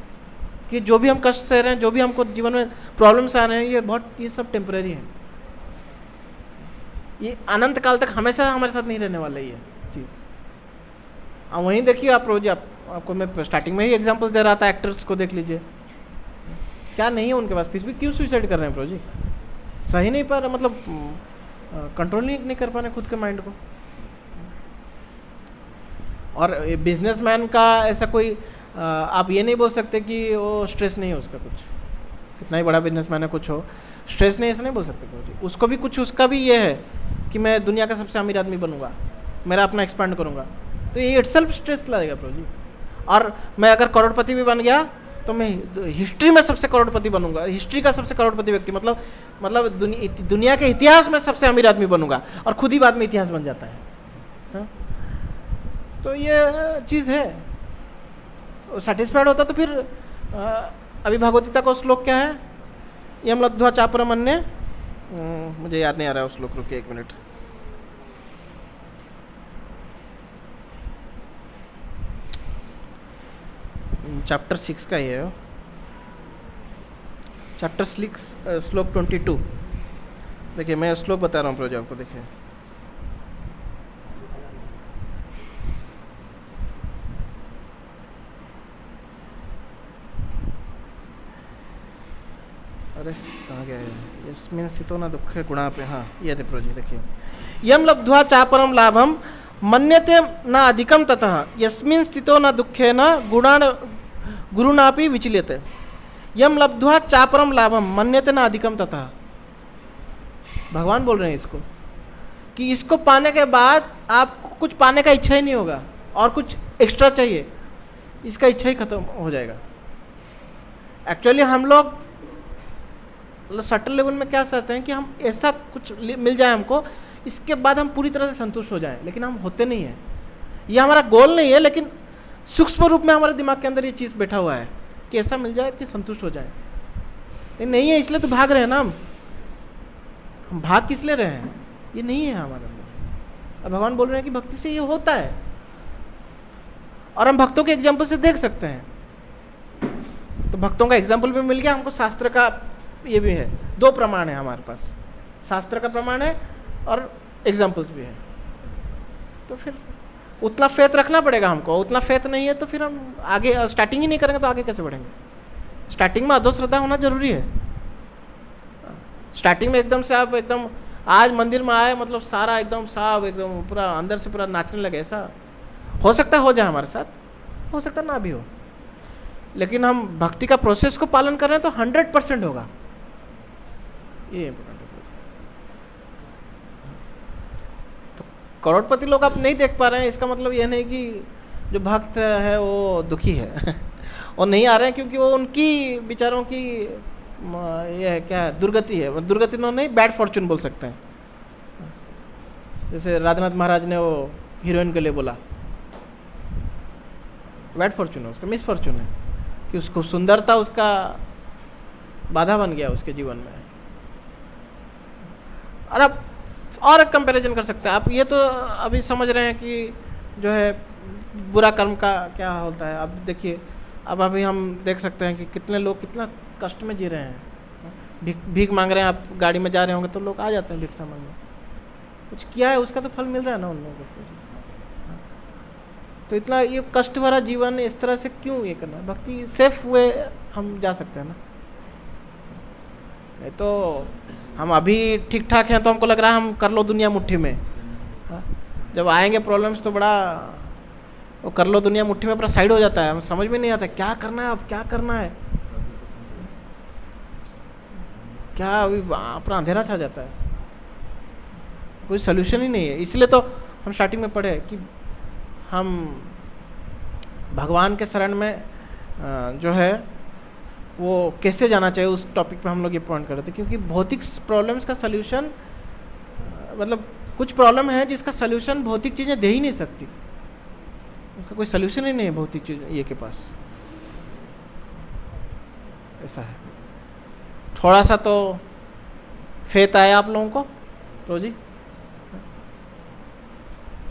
कि जो भी हम कष्ट सह रहे हैं, जो भी हमको जीवन में प्रॉब्लम्स आ रहे हैं, ये बहुत, ये सब टेम्परेरी है, ये अनंत काल तक हमेशा हमारे साथ नहीं रहने वाला ये चीज़। अब वहीं देखिए आप रोज, आपको मैं स्टार्टिंग में ही एग्जांपल्स दे रहा था, एक्टर्स को देख लीजिए, क्या नहीं है उनके पास, फिर भी क्यों सुसाइड कर रहे हैं प्रो जी? सही नहीं पा रहे, मतलब कंट्रोल नहीं कर पा रहे खुद के माइंड को। और बिजनेसमैन का ऐसा कोई आप ये नहीं बोल सकते कि वो स्ट्रेस नहीं है उसका, कुछ कितना ही बड़ा बिजनेसमैन है कुछ हो, स्ट्रेस नहीं, ऐसा नहीं बोल सकते प्रो जी। उसको भी कुछ, उसका भी ये है कि मैं दुनिया का सबसे अमीर आदमी बनूंगा, मेरा अपना एक्सपांड करूंगा, तो ये इटसेल्फ स्ट्रेस लाएगा प्रो जी। और मैं अगर करोड़पति भी बन गया तो मैं हिस्ट्री में सबसे करोड़पति बनूंगा, हिस्ट्री का सबसे करोड़पति व्यक्ति, मतलब दुनिया के इतिहास में सबसे अमीर आदमी बनूंगा, और खुद ही बाद में इतिहास बन जाता है, हाँ? तो ये चीज़ है, सेटिस्फाइड होता तो फिर अभी भगवद्गीता का श्लोक क्या है, यम लब्ध्वा चापरम अन्य, मुझे याद नहीं आ रहा है उस श्लोक, रुकिए एक मिनट, चैप्टर 6 का ही है, चैप्टर 6 श्लोक 22। देखिए मैं श्लोक बता रहा हूँ प्रोज आपको, देखिए अरे कहाँ गया है, यस्मिन् स्थितो न दुःखे गुणा पे, हाँ ये थे प्रोजी, देखिए यम लब्ध्वा चापरम लाभम मन्यते न अधिकम ततः यस्मिन् स्थितो न दुःखे न गुणान गुरुनापि विचल्यते। यम लब्ध्वा चापरम लाभम मन्यते न अधिकम ततः, भगवान बोल रहे हैं इसको कि इसको पाने के बाद आपको कुछ पाने का इच्छा ही नहीं होगा और कुछ एक्स्ट्रा चाहिए, इसका इच्छा ही खत्म हो जाएगा। एक्चुअली हम लोग सटल लेवल में क्या चाहते हैं कि हम ऐसा कुछ मिल जाए हमको, इसके बाद हम पूरी तरह से संतुष्ट हो जाएं, लेकिन हम होते नहीं हैं, ये हमारा गोल नहीं है, लेकिन सूक्ष्म रूप में हमारे दिमाग के अंदर ये चीज़ बैठा हुआ है कि ऐसा मिल जाए कि संतुष्ट हो जाए। ये नहीं है, इसलिए तो भाग रहे हैं ना हम भाग किस लिए रहे हैं, ये नहीं है हमारे अंदर। और भगवान बोल रहे हैं कि भक्ति से ये होता है, और हम भक्तों के एग्जाम्पल से देख सकते हैं। तो भक्तों का एग्जाम्पल भी मिल गया हमको, शास्त्र का ये भी है, दो प्रमाण है हमारे पास, शास्त्र का प्रमाण है और एग्जाम्पल्स भी है। तो फिर उतना फेथ रखना पड़ेगा हमको, उतना फेथ नहीं है तो फिर हम आगे स्टार्टिंग ही नहीं करेंगे तो आगे कैसे बढ़ेंगे। स्टार्टिंग में अधोश्रद्धा होना जरूरी है। स्टार्टिंग में एकदम से आप एकदम आज मंदिर में आए, मतलब सारा एकदम साफ, एकदम पूरा अंदर से पूरा नाचने लगे, ऐसा हो सकता है हो जाए हमारे साथ, हो सकता है ना भी हो, लेकिन हम भक्ति का प्रोसेस को पालन कर रहे हैं तो 100% होगा, ये इम्पोर्टेंट है। तो करोड़पति लोग आप नहीं देख पा रहे हैं, इसका मतलब यह नहीं कि जो भक्त है वो दुखी है और नहीं आ रहे हैं, क्योंकि वो उनकी विचारों की ये है क्या दुर्गति है, दुर्गति तो नहीं, बैड फॉर्चून बोल सकते हैं। जैसे राधानाथ महाराज ने वो हीरोइन के लिए बोला, बैड फॉर्चून है उसका, मिस फॉर्चून है कि उसको सुंदरता उसका बाधा बन गया उसके जीवन में। और आप और एक कंपैरिजन कर सकते हैं आप, ये तो अभी समझ रहे हैं कि जो है बुरा कर्म का क्या होता है। अब देखिए, अब अभी हम देख सकते हैं कि कितने लोग कितना कष्ट में जी रहे हैं, भीख मांग रहे हैं, आप गाड़ी में जा रहे होंगे तो लोग आ जाते हैं भिक्षा मांगने, कुछ किया है उसका तो फल मिल रहा है ना उन लोगों को। तो इतना ये कष्ट भरा जीवन इस तरह से क्यों ये करना है, भक्ति सेफ वे हम जा सकते हैं ना। नहीं तो हम अभी ठीक ठाक हैं तो हमको लग रहा है हम कर लो दुनिया मुट्ठी में, जब आएंगे प्रॉब्लम्स तो बड़ा वो कर लो दुनिया मुट्ठी में पूरा साइड हो जाता है, हम समझ में नहीं आता क्या करना है, अब क्या करना है, क्या अभी अपना अंधेरा छा जाता है, कोई सोल्यूशन ही नहीं है। इसलिए तो हम स्टार्टिंग में पढ़े कि हम भगवान के शरण में जो है वो कैसे जाना चाहिए, उस टॉपिक पे हम लोग ये पॉइंट कर रहे थे। क्योंकि भौतिक प्रॉब्लम्स का सल्यूशन, मतलब कुछ प्रॉब्लम है जिसका सल्यूशन भौतिक चीज़ें दे ही नहीं सकती, उसका कोई सल्यूशन ही नहीं है भौतिक चीज़ ये के पास, ऐसा है। थोड़ा सा तो फेथ आया आप लोगों को प्रो जी?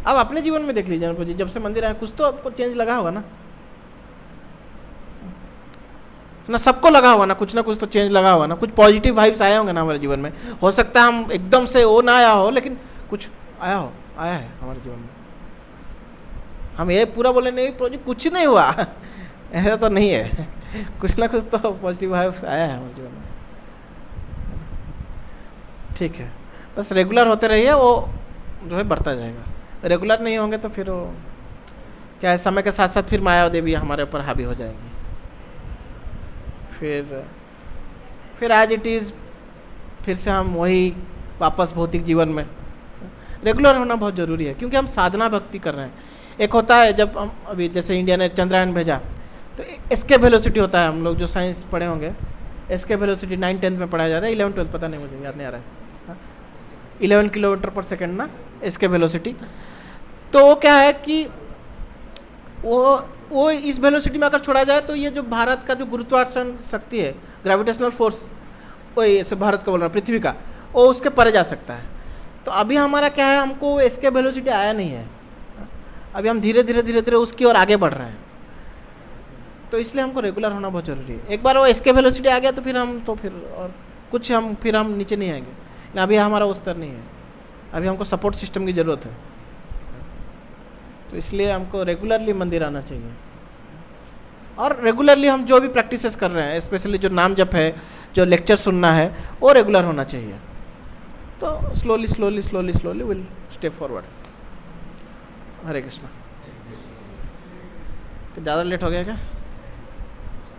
अब अपने जीवन में देख लीजिए प्रो जी, जब से मंदिर आया कुछ तो आपको चेंज लगा होगा ना सबको लगा होगा ना कुछ तो चेंज लगा होगा ना, कुछ पॉजिटिव वाइब्स आए होंगे ना हमारे जीवन में। हो सकता है हम एकदम से वो ना आया हो, लेकिन कुछ आया है हमारे जीवन में। हम ये पूरा बोले नहीं प्रोजेक्ट कुछ नहीं हुआ ऐसा तो नहीं है, कुछ ना कुछ तो पॉजिटिव वाइब्स आया है हमारे जीवन में। ठीक है, बस रेगुलर होते रहिए, वो जो है बढ़ता जाएगा। रेगुलर नहीं होंगे तो फिर वो क्या है, समय के साथ साथ फिर माया देवी हमारे ऊपर हावी हो जाएगी। फिर एज इट इज़ फिर से हम वही वापस भौतिक जीवन में। रेगुलर होना बहुत ज़रूरी है, क्योंकि हम साधना भक्ति कर रहे हैं। एक होता है जब हम अभी जैसे इंडिया ने चंद्रयान भेजा तो एस्केप वेलोसिटी होता है, हम लोग जो साइंस पढ़े होंगे एस्केप वेलोसिटी 9th-10th में पढ़ाया जाता है, 11th-12th पता नहीं, मुझे याद नहीं आ रहा है। 11 किलोमीटर पर सेकेंड ना एस्केप वेलोसिटी। तो वो क्या है कि वो इस वेलोसिटी में अगर छोड़ा जाए तो ये जो भारत का जो गुरुत्वाकर्षण शक्ति है, ग्रेविटेशनल फोर्स, वही ऐसे भारत का बोल रहा हूँ, पृथ्वी का, वो उसके परे जा सकता है। तो अभी हमारा क्या है, हमको एस्केप वेलोसिटी आया नहीं है, अभी हम धीरे धीरे उसकी ओर आगे बढ़ रहे हैं। तो इसलिए हमको रेगुलर होना बहुत ज़रूरी है। एक बार वो एस्केप वेलोसिटी आ गया तो फिर हम और कुछ हम नीचे नहीं आएंगे, लेकिन अभी हमारा वो स्तर नहीं है, अभी हमको सपोर्ट सिस्टम की ज़रूरत है। तो इसलिए हमको रेगुलरली मंदिर आना चाहिए, और रेगुलरली हम जो भी प्रैक्टिसेस कर रहे हैं, स्पेशली जो नाम जप है, जो लेक्चर सुनना है, वो रेगुलर होना चाहिए। तो स्लोली विल स्टेप फॉरवर्ड। हरे कृष्णा। तो ज़्यादा लेट हो गया क्या?